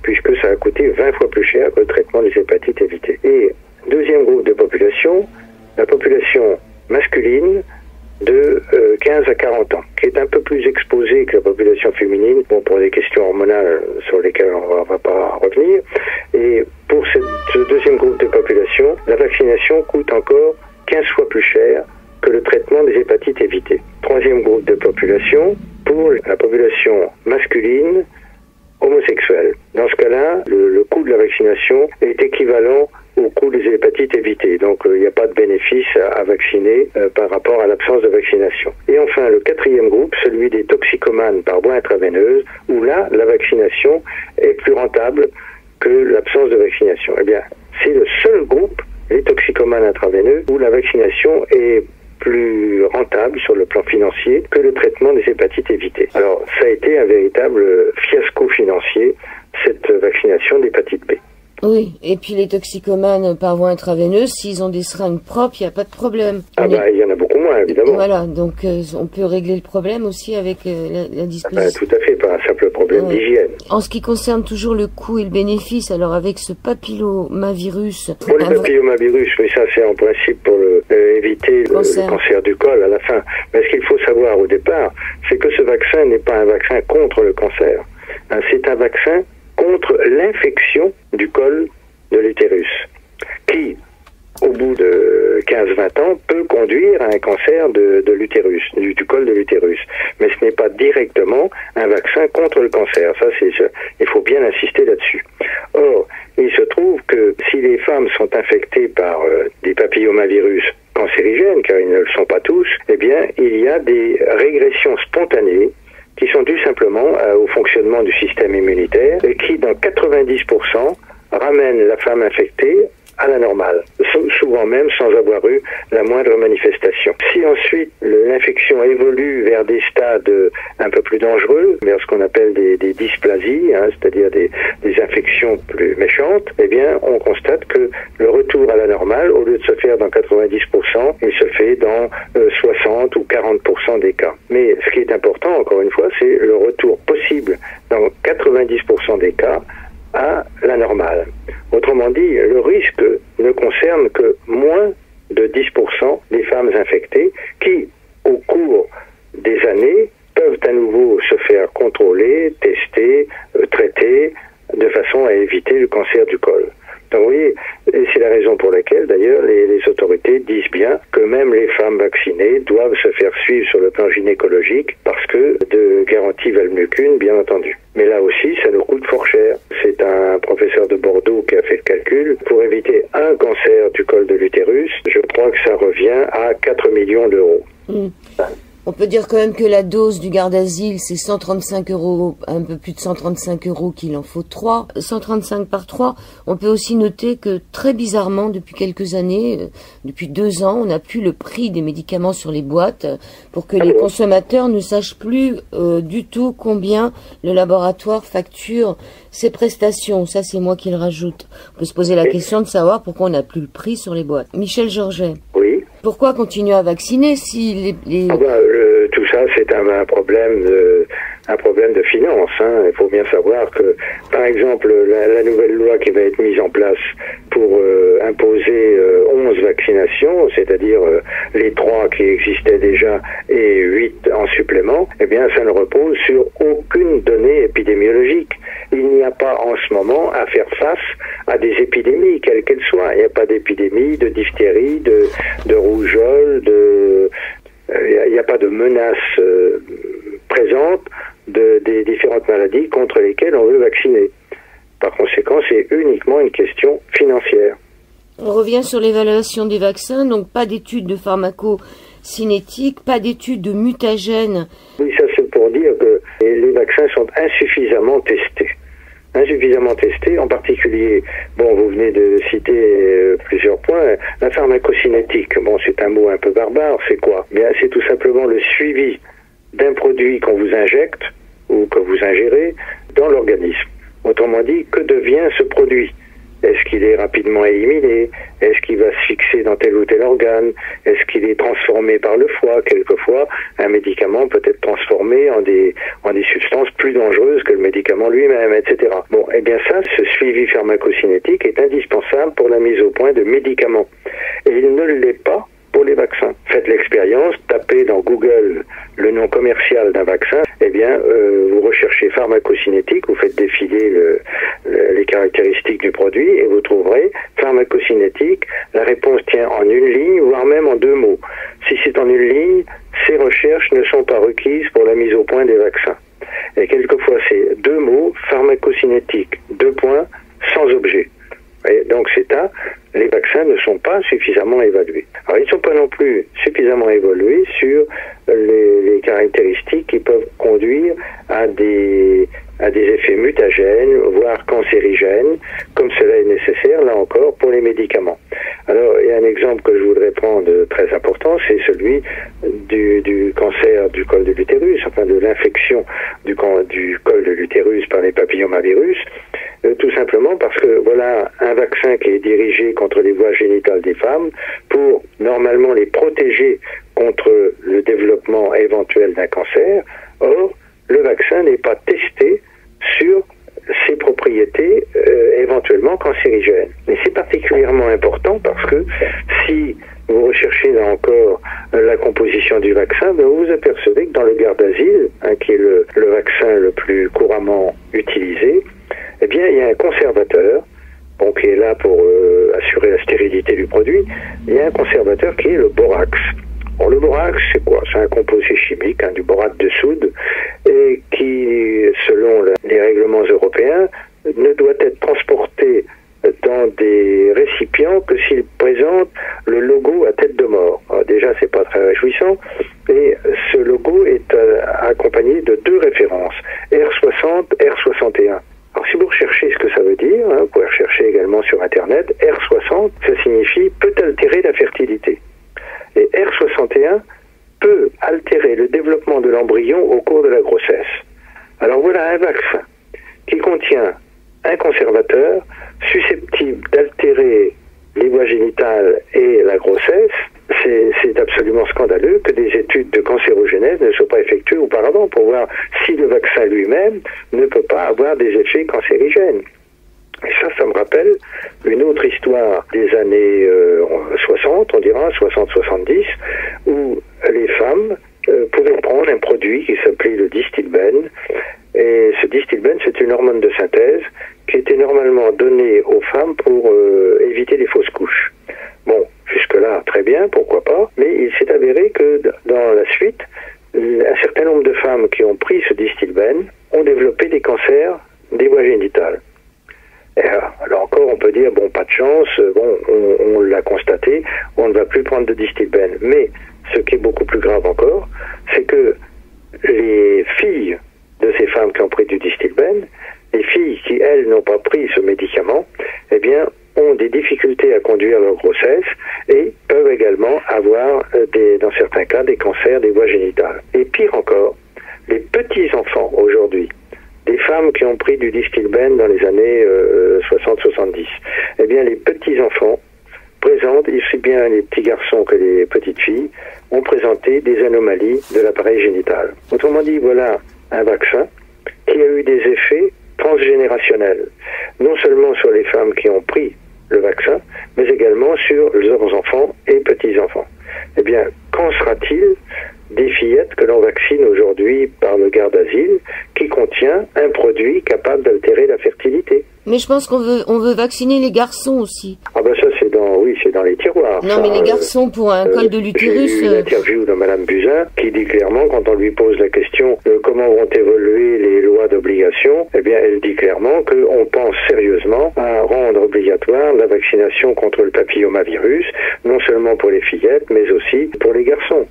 B: puisque ça a coûté 20 fois plus cher que le traitement des hépatites évitées. Et deuxième groupe de population, la population masculine de 15 à 40 ans, qui est un peu plus exposée que la population féminine, pour des questions hormonales sur lesquelles on ne va pas revenir. Et pour ce deuxième groupe de population, la vaccination coûte encore 15 fois plus cher que le traitement des hépatites évitées. Troisième groupe de population, pour la population masculine, homosexuels. Dans ce cas-là, le coût de la vaccination est équivalent au coût des hépatites évitées. Donc, il n'y a pas de bénéfice à vacciner par rapport à l'absence de vaccination. Et enfin, le quatrième groupe, celui des toxicomanes par voie intraveineuse, où là, la vaccination est plus rentable que l'absence de vaccination. Eh bien, c'est le seul groupe, les toxicomanes intraveineux, où la vaccination est plus rentable sur le plan financier que le traitement des hépatites évitées. Alors, ça a été un véritable fiasco financier, cette vaccination d'hépatite B.
A: Oui, et puis les toxicomanes par voie intraveineuse, s'ils ont des seringues propres, il n'y a pas de problème.
B: Il y en a beaucoup moins, évidemment.
A: Voilà, donc on peut régler le problème aussi avec la disposition.
B: Tout à fait, pas un simple problème d'hygiène.
A: En ce qui concerne toujours le coût et le bénéfice, alors avec ce papillomavirus...
B: Pour le papillomavirus, mais ça c'est en principe pour le éviter le cancer du col à la fin. Mais ce qu'il faut savoir au départ, c'est que ce vaccin n'est pas un vaccin contre le cancer. Hein, c'est un vaccin contre l'infection du col de l'utérus, qui, au bout de 15-20 ans, peut conduire à un cancer de l'utérus, du col de l'utérus. Mais ce n'est pas directement un vaccin contre le cancer. Ça, il faut bien insister là-dessus. Or, il se trouve que si les femmes sont infectées par des papillomavirus cancérigènes, car ils ne le sont pas tous, eh bien, il y a des régressions spontanées qui sont dues simplement au fonctionnement du système immunitaire et qui, dans 90%, ramènent la femme infectée à la normale, souvent même sans avoir eu la moindre manifestation. Si ensuite l'infection évolue vers des stades un peu plus dangereux, vers ce qu'on appelle des dysplasies, hein, c'est-à-dire des infections plus méchantes, eh bien on constate que le retour à la normale, au lieu de se faire dans 90%, il se fait dans 60 ou 40% des cas. Mais ce qui est important, encore une fois, c'est le retour possible dans 90% des cas à la normale. Autrement dit, le risque ne concerne que moins de 10% des femmes infectées qui, au cours des années, peuvent à nouveau se faire contrôler, tester, traiter, de façon à éviter le cancer du col. Donc vous voyez, c'est la raison pour laquelle d'ailleurs les autorités disent bien que même les femmes vaccinées doivent se faire suivre sur le plan gynécologique parce que de garantie valent mieux qu'une, bien entendu. Mais là aussi, ça nous coûte fort cher. C'est un professeur de Bordeaux qui a fait le calcul. Pour éviter un cancer du col de l'utérus, je crois que ça revient à 4 millions d'euros.
A: On peut dire quand même que la dose du Gardasil, c'est 135 €, un peu plus de 135 € qu'il en faut 3, 135 par 3. On peut aussi noter que très bizarrement, depuis quelques années, depuis 2 ans, on n'a plus le prix des médicaments sur les boîtes pour que les consommateurs ne sachent plus du tout combien le laboratoire facture ses prestations. Ça, c'est moi qui le rajoute. On peut se poser la question de savoir pourquoi on n'a plus le prix sur les boîtes. Michel Georget.
B: Oui.
A: Pourquoi continuer à vacciner si
B: tout ça, c'est un problème de finance. Hein. Il faut bien savoir que, par exemple, la nouvelle loi qui va être mise en place pour imposer 11 vaccinations, c'est-à-dire les 3 qui existaient déjà et 8 en supplément, eh bien, ça ne repose sur aucune donnée épidémiologique. Il n'y a pas en ce moment à faire face à des épidémies, quelles qu'elles soient. Il n'y a pas d'épidémie de diphtérie, de rougeole, il n'y a pas de menace présente des différentes maladies contre lesquelles on veut vacciner. Par conséquent, c'est uniquement une question financière.
A: On revient sur l'évaluation des vaccins, donc pas d'études de pharmacocinétique, pas d'études de mutagènes.
B: Oui, ça c'est pour dire que les vaccins sont insuffisamment testés. En particulier, bon, vous venez de citer plusieurs points, la pharmacocinétique, bon, c'est un mot un peu barbare, c'est quoi? Bien, c'est tout simplement le suivi d'un produit qu'on vous injecte ou que vous ingérez dans l'organisme. Autrement dit, que devient ce produit? Est-ce qu'il est rapidement éliminé? Est-ce qu'il va se fixer dans tel ou tel organe? Est-ce qu'il est transformé par le foie? Quelquefois, un médicament peut être transformé en des substances plus dangereuses que le médicament lui-même, etc. Bon, eh bien ça, ce suivi pharmacocinétique est indispensable pour la mise au point de médicaments. Et il ne l'est pas pour les vaccins. Faites l'expérience, tapez dans Google le nom commercial d'un vaccin, eh bien, vous recherchez pharmacocinétique, vous faites défiler les caractéristiques du produit et vous trouverez pharmacocinétique. La réponse tient en une ligne, voire même en 2 mots. Si c'est en une ligne, ces recherches ne sont pas requises pour la mise au point des vaccins. Et quelquefois, c'est 2 mots, pharmacocinétique, 2 points, sans objet. Et donc les vaccins ne sont pas suffisamment évalués. Alors ils ne sont pas non plus suffisamment évalués sur les caractéristiques qui peuvent conduire à des effets mutagènes, voire cancérigènes, comme cela est nécessaire, là encore, pour les médicaments. Alors, il y a un exemple que je voudrais prendre très important, c'est celui du cancer du col de l'utérus, enfin de l'infection du col de l'utérus par les papillomavirus, tout simplement parce que voilà un vaccin qui est dirigé contre les voies génitales des femmes pour normalement les protéger contre le développement éventuel d'un cancer. Or, le vaccin n'est pas testé sur ses propriétés éventuellement cancérigènes. Et c'est particulièrement important parce que si vous recherchez là encore la composition du vaccin, ben vous vous apercevez que dans le Gardasil, qui est le vaccin le plus couramment utilisé, eh bien il y a un conservateur, bon, qui est là pour assurer la stérilité du produit. Il y a un conservateur qui est le borax. Bon, le borax, c'est quoi? C'est un composé chimique, du borate de soude, et qui, selon les règlements européens, ne doit être transporté dans des récipients que s'il présente le logo à tête de mort. Alors déjà, c'est pas très réjouissant, et ce logo est accompagné de 2 références, R60, R61. Alors si vous recherchez ce que ça veut dire, vous pouvez rechercher également sur Internet, R60, ça signifie peut altérer la fertilité. Et R61 peut altérer le développement de l'embryon au cours de la grossesse. Alors voilà un vaccin qui contient un conservateur susceptible d'altérer les voies génitales et la grossesse. C'est absolument scandaleux que des études de cancérogénèse ne soient pas effectuées auparavant pour voir si le vaccin lui-même ne peut pas avoir des effets cancérigènes. Et ça me rappelle une autre histoire des années 60, on dira, 60-70, où les femmes pouvaient prendre un produit qui s'appelait le Distilbène. Et ce Distilbène, c'est une hormone de synthèse qui était normalement donnée aux femmes pour éviter les fausses couches. Bon, jusque-là, très bien, pourquoi pas, mais il s'est avéré que dans la suite, un certain nombre de femmes qui ont pris ce Distilbène ont développé des cancers des voies génitales. Et alors encore, on peut dire, bon, pas de chance, bon, on l'a constaté, on ne va plus prendre de Distilbène. Mais ce qui est beaucoup plus grave encore, c'est que les filles de ces femmes qui ont pris du Distilbène, les filles qui, elles, n'ont pas pris ce médicament, eh bien, ont des difficultés à conduire leur grossesse et peuvent également avoir, dans certains cas, des cancers des voies génitales. Et pire encore, les petits-enfants aujourd'hui, des femmes qui ont pris du Distilbène dans les années 60-70, eh bien, les petits-enfants présentent, aussi bien les petits garçons que les petites filles, ont présenté des anomalies de l'appareil génital. Autrement dit, voilà un vaccin qui a eu des effets transgénérationnels, non seulement sur les femmes qui ont pris le vaccin, mais également sur leurs enfants et petits-enfants. Eh bien, qu'en sera-t-il des fillettes que l'on vaccine aujourd'hui par le Gardasil, qui contient un produit capable d'altérer la fertilité?
A: Mais je pense qu'on veut vacciner les garçons aussi.
B: Ah ben ça c'est dans les tiroirs.
A: Non, mais les garçons pour un col de l'utérus.
B: J'ai eu une interview de Madame Buzyn qui dit clairement, quand on lui pose la question de comment vont évoluer les lois d'obligation, eh bien elle dit clairement qu'on pense sérieusement à rendre obligatoire la vaccination contre le papillomavirus, non seulement pour les fillettes, mais aussi pour les garçons.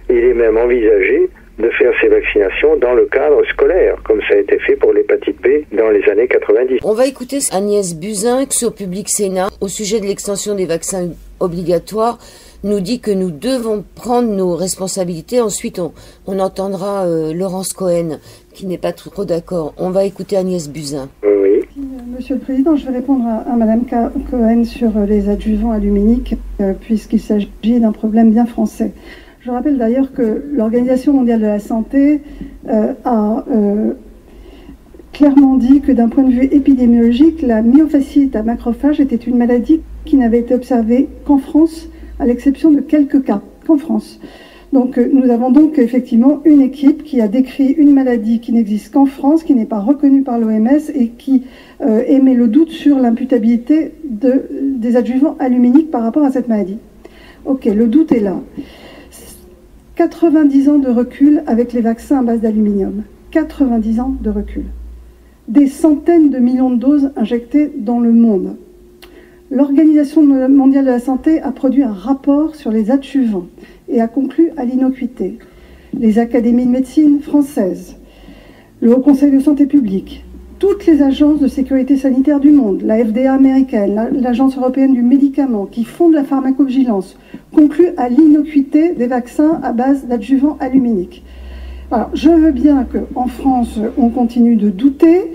B: Il est même envisagé de faire ces vaccinations dans le cadre scolaire, comme ça a été fait pour l'hépatite B dans les années 90.
A: On va écouter Agnès Buzyn sur Public Sénat au sujet de l'extension des vaccins obligatoires, nous dit que nous devons prendre nos responsabilités. Ensuite, on entendra Laurence Cohen, qui n'est pas trop d'accord. On va écouter Agnès Buzyn.
B: Oui.
E: Monsieur le Président, je vais répondre à Madame Cohen sur les adjuvants aluminiques, puisqu'il s'agit d'un problème bien français. Je rappelle d'ailleurs que l'Organisation mondiale de la santé a clairement dit que d'un point de vue épidémiologique, la myofasciite à macrophages était une maladie qui n'avait été observée qu'en France, à l'exception de quelques cas, qu'en France. Donc nous avons donc effectivement une équipe qui a décrit une maladie qui n'existe qu'en France, qui n'est pas reconnue par l'OMS et qui émet le doute sur l'imputabilité des adjuvants aluminiques par rapport à cette maladie. Ok, le doute est là. 90 ans de recul avec les vaccins à base d'aluminium. 90 ans de recul. Des centaines de millions de doses injectées dans le monde. L'Organisation mondiale de la santé a produit un rapport sur les adjuvants et a conclu à l'innocuité. Les académies de médecine françaises, le Haut Conseil de santé publique, toutes les agences de sécurité sanitaire du monde, la FDA américaine, l'Agence européenne du médicament, qui font de la pharmacovigilance, concluent à l'innocuité des vaccins à base d'adjuvants aluminiques. Alors, je veux bien qu'en France, on continue de douter.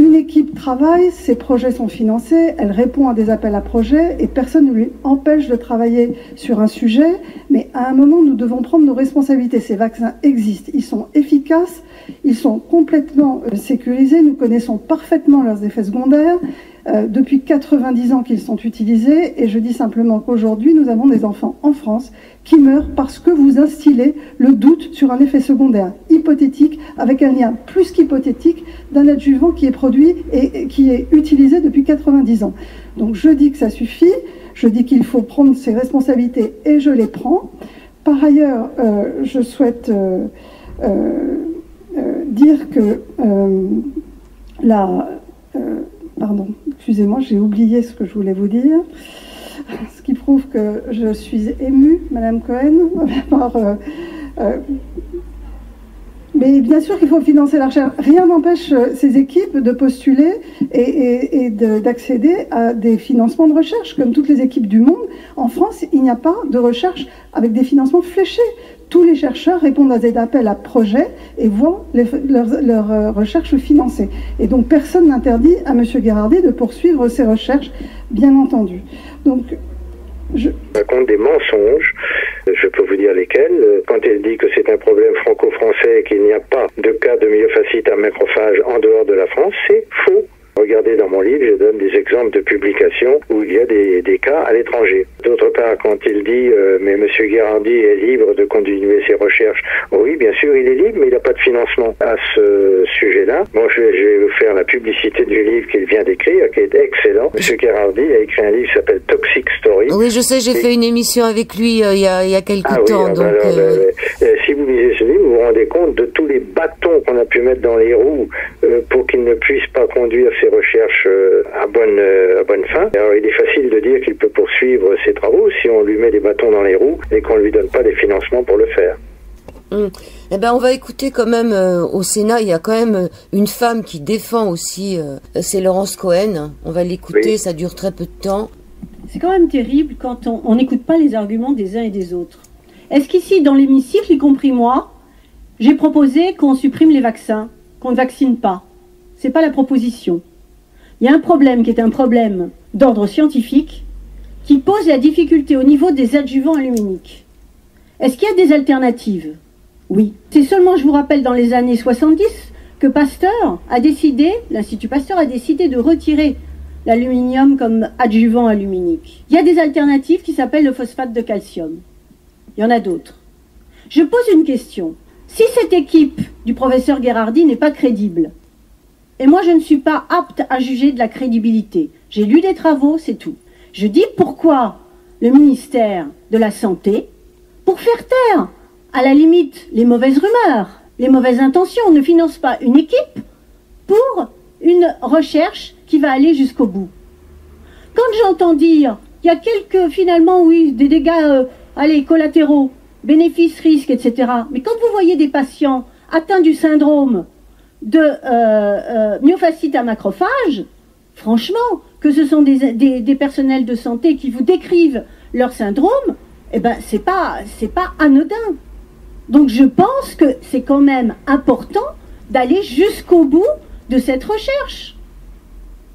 E: Une équipe travaille, ses projets sont financés, elle répond à des appels à projets et personne ne lui empêche de travailler sur un sujet. Mais à un moment, nous devons prendre nos responsabilités. Ces vaccins existent, ils sont efficaces, ils sont complètement sécurisés, nous connaissons parfaitement leurs effets secondaires. Depuis 90 ans qu'ils sont utilisés et je dis simplement qu'aujourd'hui nous avons des enfants en France qui meurent parce que vous instillez le doute sur un effet secondaire hypothétique avec un lien plus qu'hypothétique d'un adjuvant qui est produit et qui est utilisé depuis 90 ans. Donc je dis que ça suffit, je dis qu'il faut prendre ses responsabilités et je les prends. Par ailleurs, je souhaite dire que pardon, excusez-moi, j'ai oublié ce que je voulais vous dire, ce qui prouve que je suis émue, Madame Cohen, mais bien sûr qu'il faut financer la recherche. Rien n'empêche ces équipes de postuler et d'accéder à des financements de recherche, comme toutes les équipes du monde. En France, il n'y a pas de recherche avec des financements fléchés. Tous les chercheurs répondent à des appels à projets et voient leurs recherches financées. Et donc personne n'interdit à M. Gherardi de poursuivre ses recherches, bien entendu. Donc, je
B: raconte des mensonges, je peux vous dire lesquels. Quand elle dit que c'est un problème franco-français et qu'il n'y a pas de cas de myofasciite à macrophage en dehors de la France, c'est faux. Regardez dans mon livre, je donne des exemples de publications où il y a des cas à l'étranger. D'autre part, quand il dit mais M. Gherardi est libre de continuer ses recherches, oui, bien sûr, il est libre, mais il n'a pas de financement à ce sujet-là. Moi, je vais vous faire la publicité du livre qu'il vient d'écrire, qui est excellent. M. Gherardi a écrit un livre qui s'appelle Toxic Story.
A: Oui, je sais, j'ai fait une émission avec lui il y a quelques temps.
B: Oui,
A: donc,
B: si vous lisez ce livre, vous vous rendez compte de tous les bâtons qu'on a pu mettre dans les roues pour qu'il ne puisse pas conduire ses recherches à bonne fin. Alors il est facile de dire qu'il peut poursuivre ses travaux si on lui met des bâtons dans les roues et qu'on ne lui donne pas des financements pour le faire.
A: Eh ben, on va écouter quand même au Sénat, il y a quand même une femme qui défend aussi, c'est Laurence Cohen. On va l'écouter, oui. Ça dure très peu de temps.
F: C'est quand même terrible quand on n'écoute pas les arguments des uns et des autres. Est-ce qu'ici, dans l'hémicycle, y compris moi, j'ai proposé qu'on supprime les vaccins, qu'on ne vaccine pas? C'est pas la proposition. Il y a un problème qui est un problème d'ordre scientifique qui pose la difficulté au niveau des adjuvants aluminiques. Est-ce qu'il y a des alternatives? Oui. C'est seulement, je vous rappelle, dans les années 70 que Pasteur a décidé, l'Institut Pasteur a décidé de retirer l'aluminium comme adjuvant aluminique. Il y a des alternatives qui s'appellent le phosphate de calcium. Il y en a d'autres. Je pose une question. Si cette équipe du professeur Gherardi n'est pas crédible, et moi je ne suis pas apte à juger de la crédibilité, j'ai lu des travaux, c'est tout. Je dis pourquoi le ministère de la Santé, pour faire taire, à la limite, les mauvaises rumeurs, les mauvaises intentions, ne finance pas une équipe pour une recherche qui va aller jusqu'au bout. Quand j'entends dire, il y a quelques, finalement, oui, des dégâts, collatéraux, bénéfices, risques, etc. Mais quand vous voyez des patients atteints du syndrome de myofasciite à macrophage, franchement, que ce sont des personnels de santé qui vous décrivent leur syndrome, eh ben, c'est pas anodin. Donc je pense que c'est quand même important d'aller jusqu'au bout de cette recherche.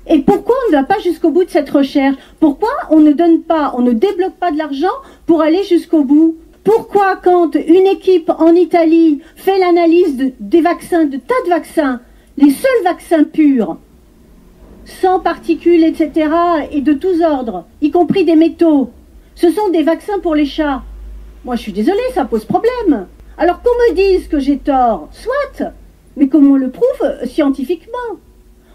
F: Et pourquoi on ne va pas jusqu'au bout de cette recherche? Pourquoi on ne débloque pas de l'argent pour aller jusqu'au bout? Pourquoi quand une équipe en Italie fait l'analyse des vaccins, de tas de vaccins, les seuls vaccins purs, sans particules, etc., et de tous ordres, y compris des métaux, ce sont des vaccins pour les chats? Moi je suis désolée, ça pose problème. Alors qu'on me dise que j'ai tort, soit, mais comme on le prouve scientifiquement.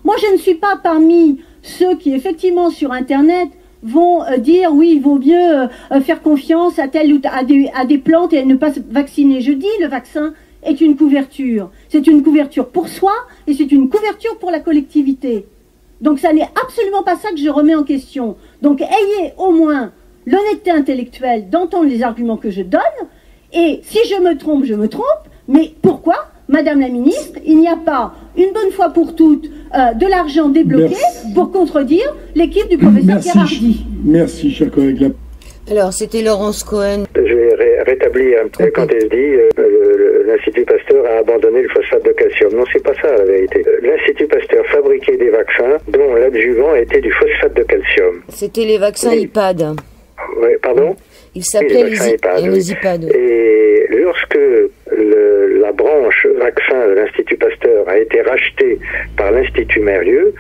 F: Moi, je ne suis pas parmi ceux qui, effectivement, sur Internet, vont dire, oui, il vaut mieux faire confiance à des plantes et ne pas se vacciner. Je dis, le vaccin est une couverture. C'est une couverture pour soi et c'est une couverture pour la collectivité. Donc, ça n'est absolument pas ça que je remets en question. Donc, ayez au moins l'honnêteté intellectuelle d'entendre les arguments que je donne. Et si je me trompe, mais pourquoi, Madame la Ministre, il n'y a pas, une bonne fois pour toutes, de l'argent débloqué pour contredire l'équipe du professeur Gherardi?
C: Merci, cher collègue.
A: Alors, c'était Laurence Cohen.
B: Je vais rétablir un peu quand elle dit l'Institut Pasteur a abandonné le phosphate de calcium. Non, c'est pas ça la vérité. L'Institut Pasteur fabrique fabriqué des vaccins dont l'adjuvant était du phosphate de calcium.
A: C'était les vaccins IPAD.
B: Oui, pardon?
A: Ils s'appelaient les IPAD.
B: Et lorsque la branche vaccin de l'Institut Pasteur a été rachetée par l'Institut Mérieux,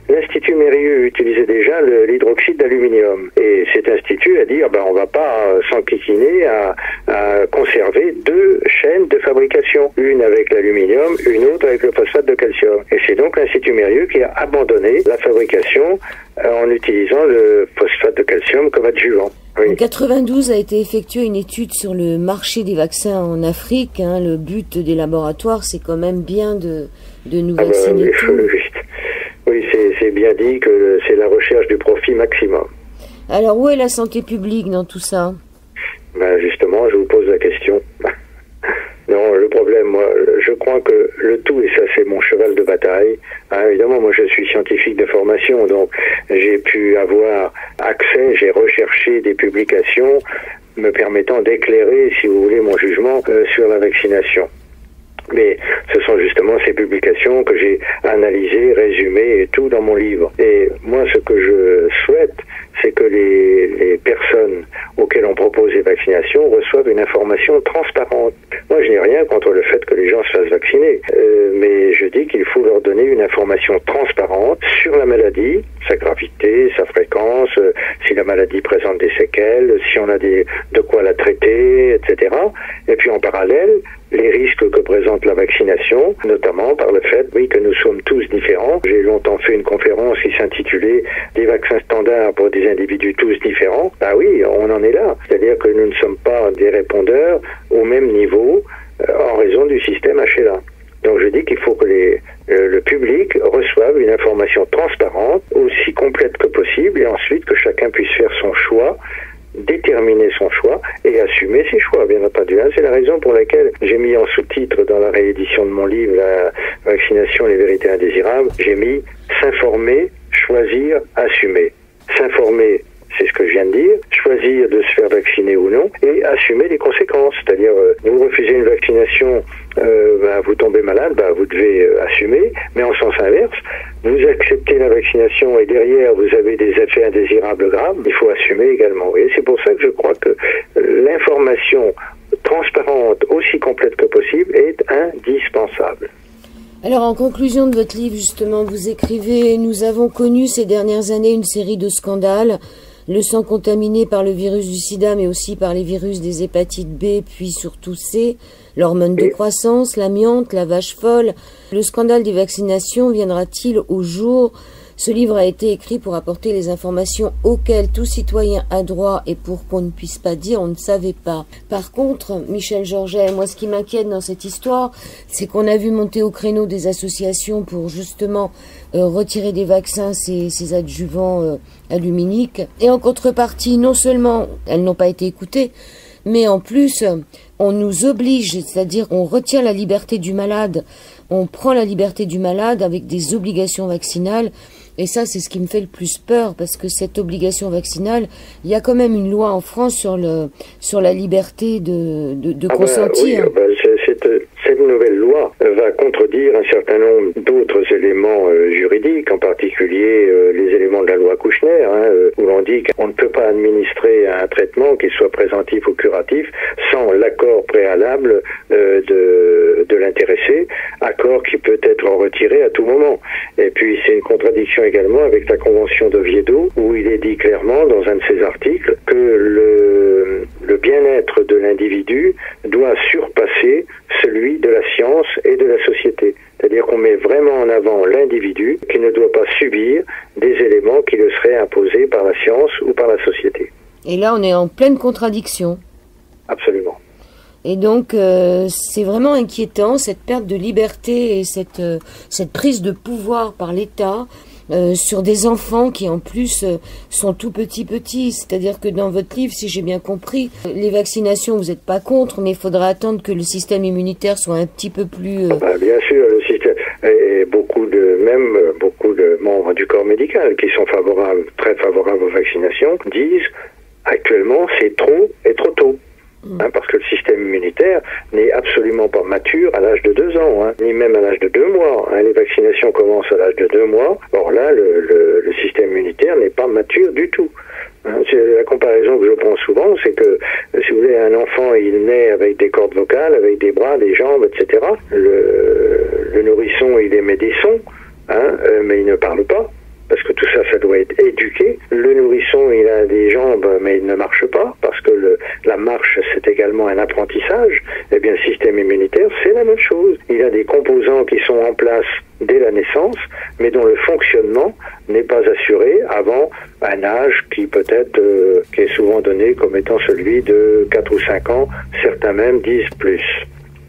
B: l'Institut Mérieux utilisait déjà l'hydroxyde d'aluminium. Et cet institut a dit, on va pas s'enquiquiner à conserver deux chaînes de fabrication. Une avec l'aluminium, une autre avec le phosphate de calcium. Et c'est donc l'Institut Mérieux qui a abandonné la fabrication en utilisant le phosphate de calcium comme adjuvant. Oui.
A: En 92 a été effectuée une étude sur le marché des vaccins en Afrique. Le but des laboratoires, c'est quand même bien de nous vacciner
B: Oui, c'est bien dit que c'est la recherche du profit maximum.
A: Alors, où est la santé publique dans tout ça?
B: Justement, je vous pose la question. Non, le problème, moi, je crois que le tout, et ça c'est mon cheval de bataille, évidemment, moi je suis scientifique de formation, donc j'ai pu avoir accès, j'ai recherché des publications me permettant d'éclairer, si vous voulez, mon jugement sur la vaccination. Mais ce sont justement ces publications que j'ai analysées, résumées et tout dans mon livre. Et moi, ce que je souhaite, c'est que les personnes auxquelles on propose les vaccinations reçoivent une information transparente. Moi, je n'ai rien contre le fait que les gens se fassent vacciner, mais je dis qu'il faut leur donner une information transparente sur la maladie, sa gravité, sa fréquence, si la maladie présente des séquelles, si on a de quoi la traiter, etc. Et puis en parallèle, les risques que présente la vaccination, notamment par le fait, que nous sommes tous différents. J'ai longtemps fait une conférence qui s'intitulait « Des vaccins standards pour des individus tous différents ». Oui, on en est là. C'est-à-dire que nous ne sommes pas des répondeurs au même niveau en raison du système HLA. Donc je dis qu'il faut que le public reçoive une information transparente, aussi complète que possible, et ensuite que chacun puisse faire son choix, déterminer son choix et assumer ses choix, bien entendu. C'est la raison pour laquelle j'ai mis en sous-titre dans la réédition de mon livre, La vaccination, les vérités indésirables, j'ai mis s'informer, choisir, assumer. S'informer, c'est ce que je viens de dire, choisir de se faire vacciner ou non, et assumer les conséquences. C'est-à-dire, vous refusez une vaccination, vous tombez malade, vous devez assumer, mais en sens inverse, vous acceptez la vaccination et derrière vous avez des effets indésirables graves, il faut assumer également. Et c'est pour ça que je crois que l'information transparente, aussi complète que possible, est indispensable.
A: Alors, en conclusion de votre livre, justement, vous écrivez « Nous avons connu ces dernières années une série de scandales, le sang contaminé par le virus du sida, mais aussi par les virus des hépatites B, puis surtout C, l'hormone de croissance, l'amiante, la vache folle. Le scandale des vaccinations viendra-t-il au jour ? Ce livre a été écrit pour apporter les informations auxquelles tout citoyen a droit et pour qu'on ne puisse pas dire on ne savait pas. Par contre, Michel Georget, moi ce qui m'inquiète dans cette histoire, c'est qu'on a vu monter au créneau des associations pour justement retirer des vaccins ces adjuvants aluminiques. Et en contrepartie, non seulement elles n'ont pas été écoutées, mais en plus, on nous oblige, c'est-à-dire on retient la liberté du malade, on prend la liberté du malade avec des obligations vaccinales. Et ça, c'est ce qui me fait le plus peur, parce que cette obligation vaccinale, il y a quand même une loi en France sur la liberté de consentir.
B: Cette nouvelle loi va contredire un certain nombre d'autres éléments juridiques, en particulier les éléments de la loi Kouchner, où l'on dit qu'on ne peut pas administrer un traitement qui soit préventif ou curatif sans l'accord préalable de l'intéressé, accord qui peut être retiré à tout moment. Et puis c'est une contradiction également avec la Convention d'Oviedo, où il est dit clairement dans un de ses articles que le bien-être de l'individu doit surpasser celui de la science et de la société. C'est-à-dire qu'on met vraiment en avant l'individu qui ne doit pas subir des éléments qui le seraient imposés par la science ou par la société.
A: Et là, on est en pleine contradiction.
B: Absolument.
A: Et donc, c'est vraiment inquiétant, cette perte de liberté et cette prise de pouvoir par l'État sur des enfants qui, en plus, sont tout petits. C'est-à-dire que dans votre livre, si j'ai bien compris, les vaccinations, vous n'êtes pas contre, mais il faudra attendre que le système immunitaire soit un petit peu plus...
B: Bien sûr, le système... Et beaucoup de membres du corps médical qui sont très favorables aux vaccinations disent actuellement c'est trop et trop tôt. Parce que le système immunitaire n'est absolument pas mature à l'âge de 2 ans, ni même à l'âge de 2 mois. Les vaccinations commencent à l'âge de 2 mois. Or là, le système immunitaire n'est pas mature du tout. C'est la comparaison que je prends souvent, c'est que, si vous voulez, un enfant, il naît avec des cordes vocales, avec des bras, des jambes, etc. Le nourrisson, il émet des sons, mais il ne parle pas. Parce que tout ça, ça doit être éduqué. Le nourrisson, il a des jambes, mais il ne marche pas, parce que la marche, c'est également un apprentissage. Eh bien, le système immunitaire, c'est la même chose. Il a des composants qui sont en place dès la naissance, mais dont le fonctionnement n'est pas assuré avant un âge qui peut-être, qui est souvent donné comme étant celui de 4 ou 5 ans, certains même disent plus.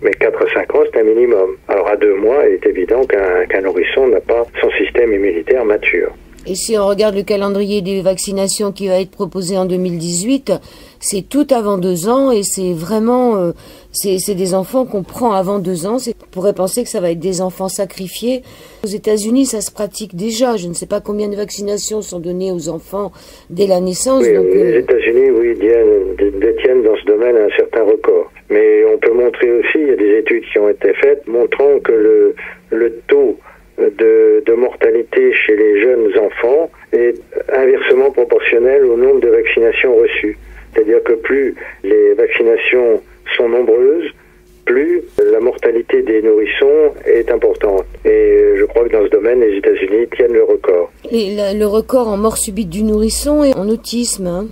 B: Mais 4 à 5 ans, c'est un minimum. Alors à 2 mois, il est évident qu'un nourrisson n'a pas son système immunitaire mature.
A: Et si on regarde le calendrier des vaccinations qui va être proposé en 2018, c'est tout avant 2 ans et c'est vraiment, c'est des enfants qu'on prend avant 2 ans. On pourrait penser que ça va être des enfants sacrifiés. Aux États-Unis, ça se pratique déjà. Je ne sais pas combien de vaccinations sont données aux enfants dès la naissance.
B: Oui,
A: donc,
B: les États-Unis, oui, détiennent dans ce domaine un certain record. Mais on peut montrer aussi, il y a des études qui ont été faites montrant que le taux de mortalité chez les jeunes enfants est inversement proportionnel au nombre de vaccinations reçues. C'est-à-dire que plus les vaccinations sont nombreuses, plus la mortalité des nourrissons est importante. Et je crois que dans ce domaine, les États-Unis tiennent le record.
A: Et le record en mort subite du nourrisson et en autisme,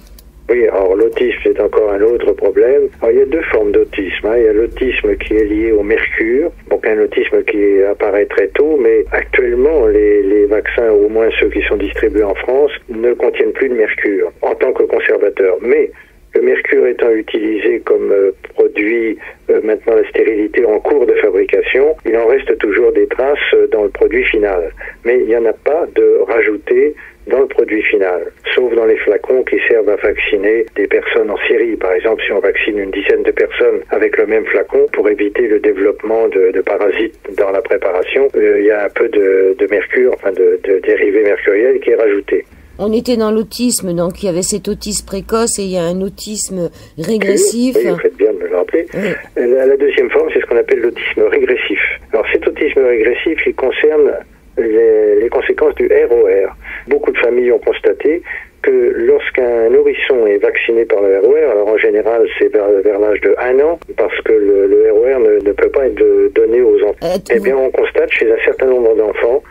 B: Oui, alors l'autisme, c'est encore un autre problème. Alors, il y a 2 formes d'autisme. Il y a l'autisme qui est lié au mercure, donc un autisme qui apparaît très tôt, mais actuellement, les vaccins, au moins ceux qui sont distribués en France, ne contiennent plus de mercure en tant que conservateur. Mais le mercure étant utilisé comme produit, maintenant la stérilité en cours de fabrication, il en reste toujours des traces dans le produit final. Mais il n'y en a pas de rajouté dans le produit final, sauf dans les flacons qui servent à vacciner des personnes en série. Par exemple, si on vaccine une dizaine de personnes avec le même flacon, pour éviter le développement de parasites dans la préparation, il y a un peu de mercure, enfin de dérivés mercuriels qui est rajouté.
A: On était dans l'autisme, donc il y avait cet autisme précoce et il y a un autisme régressif.
B: Oui, vous faites bien de me le rappeler. Oui. La deuxième forme, c'est ce qu'on appelle l'autisme régressif. Alors cet autisme régressif, il concerne les conséquences du ROR. Beaucoup de familles ont constaté que lorsqu'un nourrisson est vacciné par le ROR, alors en général c'est vers l'âge de 1 an, parce que le ROR ne peut pas être donné aux enfants, eh bien on constate chez un certain nombre d'enfants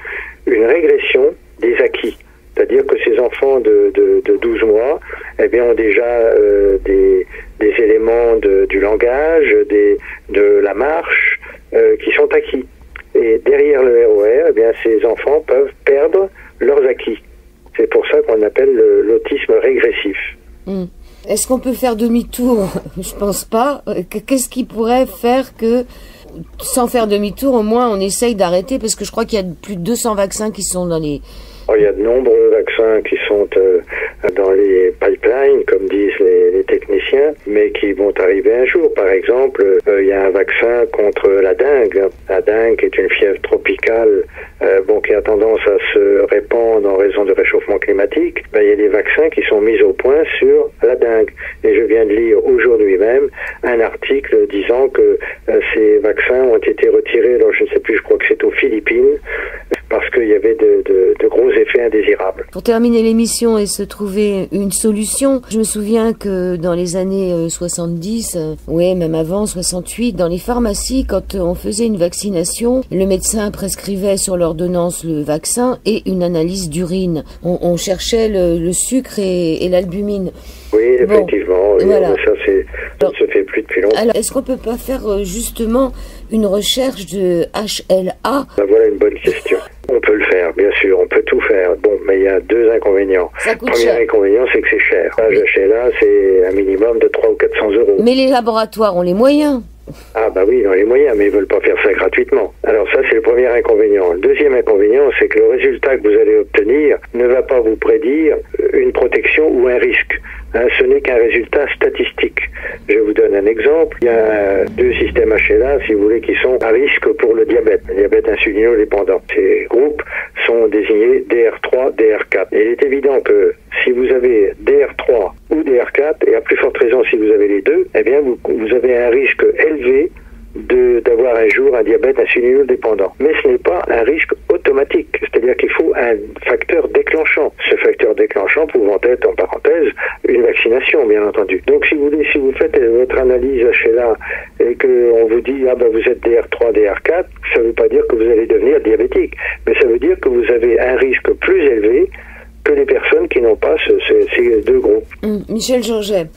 B: une régression des acquis. C'est-à-dire que ces enfants de 12 mois ont déjà des éléments du langage, de la marche qui sont acquis. Et derrière le ROR, ces enfants peuvent perdre leurs acquis. C'est pour ça qu'on appelle l'autisme régressif.
A: Est-ce qu'on peut faire demi-tour? Je pense pas. Qu'est-ce qui pourrait faire que, sans faire demi-tour, au moins on essaye d'arrêter? Parce que je crois qu'il y a plus de 200 vaccins qui sont dans les...
B: Il y a de nombreux vaccins qui sont dans les pipelines, comme disent les techniciens, mais qui vont arriver un jour. Par exemple, il y a un vaccin contre la dengue. La dengue est une fièvre tropicale qui a tendance à se répandre en raison du réchauffement climatique. Il y a des vaccins qui sont mis au point sur la dengue. Et je viens de lire aujourd'hui même un article disant que ces vaccins ont été retirés, alors je ne sais plus, je crois que c'est aux Philippines, parce qu'il y avait de gros effets indésirables.
A: Pour terminer l'émission et se trouver une solution, je me souviens que dans les années 70, même avant, 68, dans les pharmacies, quand on faisait une vaccination, le médecin prescrivait sur l'ordonnance le vaccin et une analyse d'urine. On cherchait le sucre et l'albumine.
B: Oui, effectivement.
A: Bon, voilà.
B: Ça ne se fait plus depuis longtemps.
A: Alors, est-ce qu'on peut pas faire justement une recherche de HLA?
B: Voilà une bonne question. On peut le faire, bien sûr, on peut tout faire. Bon, mais il y a 2 inconvénients.
A: Ça coûte
B: Premier
A: cher.
B: Inconvénient, c'est que c'est cher. HLA, c'est un minimum de 300 ou 400 euros.
A: Mais les laboratoires ont les moyens.
B: Ah bah oui, ils ont les moyens, mais ils veulent pas faire ça gratuitement. Alors ça, c'est le premier inconvénient. Le deuxième inconvénient, c'est que le résultat que vous allez obtenir ne va pas vous prédire une protection ou un risque. Ce n'est qu'un résultat statistique. Je vous donne un exemple. Il y a 2 systèmes HLA, si vous voulez, qui sont à risque pour le diabète insulino-dépendant. Ces groupes sont désignés DR3, DR4. Et il est évident que si vous avez DR3 ou DR4, et à plus forte raison si vous avez les deux, mais ça veut dire que vous avez un risque plus élevé que les personnes qui n'ont pas ces deux groupes.
A: Michel Georget.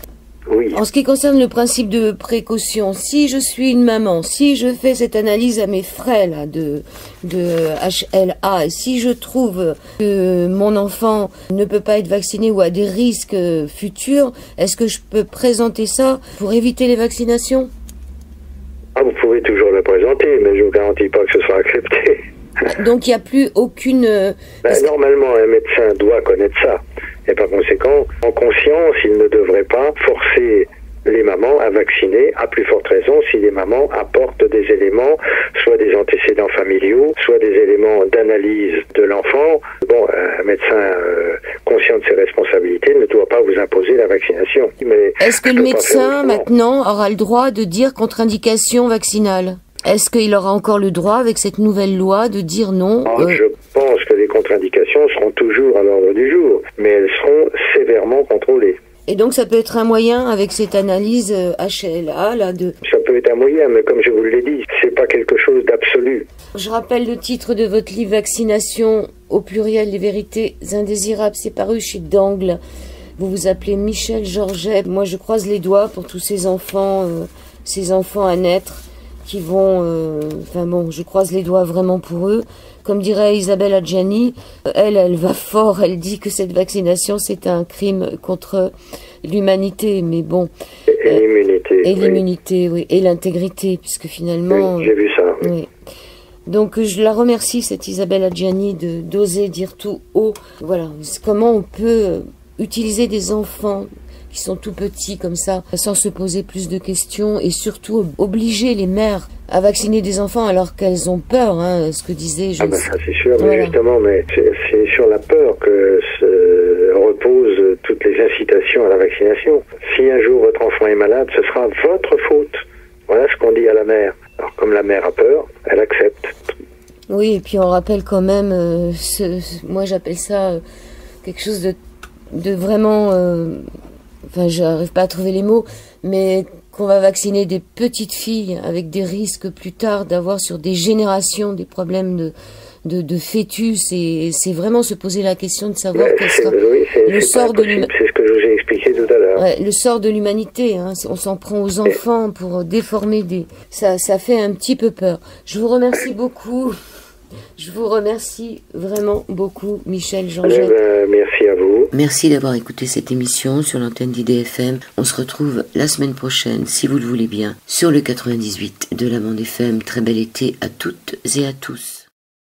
B: Oui.
A: En ce qui concerne le principe de précaution, si je suis une maman, si je fais cette analyse à mes frais là, de HLA, et si je trouve que mon enfant ne peut pas être vacciné ou a des risques futurs, est-ce que je peux présenter ça pour éviter les vaccinations?
B: Vous pouvez toujours le présenter, mais je ne vous garantis pas que ce soit accepté.
A: Donc il n'y a plus aucune...
B: Normalement, un médecin doit connaître ça. Et par conséquent, en conscience, il ne devrait pas forcer les mamans à vacciner, à plus forte raison si les mamans apportent des éléments, soit des antécédents familiaux, soit des éléments d'analyse de l'enfant. Bon, un médecin conscient de ses responsabilités ne doit pas vous imposer la vaccination. Mais
A: est-ce que le médecin, maintenant, aura le droit de dire contre-indication vaccinale? Est-ce qu'il aura encore le droit, avec cette nouvelle loi, de dire non?
B: Je pense que les contre-indications seront toujours à l'ordre du jour, mais elles seront sévèrement contrôlées.
A: Et donc ça peut être un moyen, avec cette analyse HLA, là, de...
B: Ça peut être un moyen, mais comme je vous l'ai dit, c'est pas quelque chose d'absolu.
A: Je rappelle le titre de votre livre, Vaccination, au pluriel, les vérités indésirables, c'est paru chez Dangle. Vous vous appelez Michel Georget. Moi, je croise les doigts pour tous ces enfants à naître, qui vont... je croise les doigts vraiment pour eux. Comme dirait Isabelle Adjani, elle va fort, elle dit que cette vaccination, c'est un crime contre l'humanité, mais bon...
B: Et l'immunité.
A: Et l'immunité, oui. Et l'intégrité, puisque finalement...
B: Oui, j'ai vu ça.
A: Oui. Donc je la remercie, cette Isabelle Adjani, d'oser dire tout haut. Voilà, comment on peut utiliser des enfants qui sont tout petits comme ça, sans se poser plus de questions, et surtout obliger les mères à vacciner des enfants alors qu'elles ont peur, hein, ce que disait...
B: ça c'est sûr, mais justement, c'est sur la peur que reposent toutes les incitations à la vaccination. Si un jour votre enfant est malade, ce sera votre faute. Voilà ce qu'on dit à la mère. Alors comme la mère a peur, elle accepte.
A: Oui, et puis on rappelle quand même, moi j'appelle ça quelque chose de vraiment... j'arrive pas à trouver les mots, mais qu'on va vacciner des petites filles avec des risques plus tard d'avoir sur des générations des problèmes de fœtus, et c'est vraiment se poser la question de savoir quel sera le sort de l'humanité.
B: C'est ce que je vous ai expliqué tout à l'heure.
A: Ouais, le sort de l'humanité, hein. On s'en prend aux enfants pour déformer ça fait un petit peu peur. Je vous remercie beaucoup. Je vous remercie vraiment beaucoup, Michel Georget.
B: Merci à vous.
A: Merci d'avoir écouté cette émission sur l'antenne d'IDFM. On se retrouve la semaine prochaine, si vous le voulez bien, sur le 98 de la bande FM. Très bel été à toutes et à tous.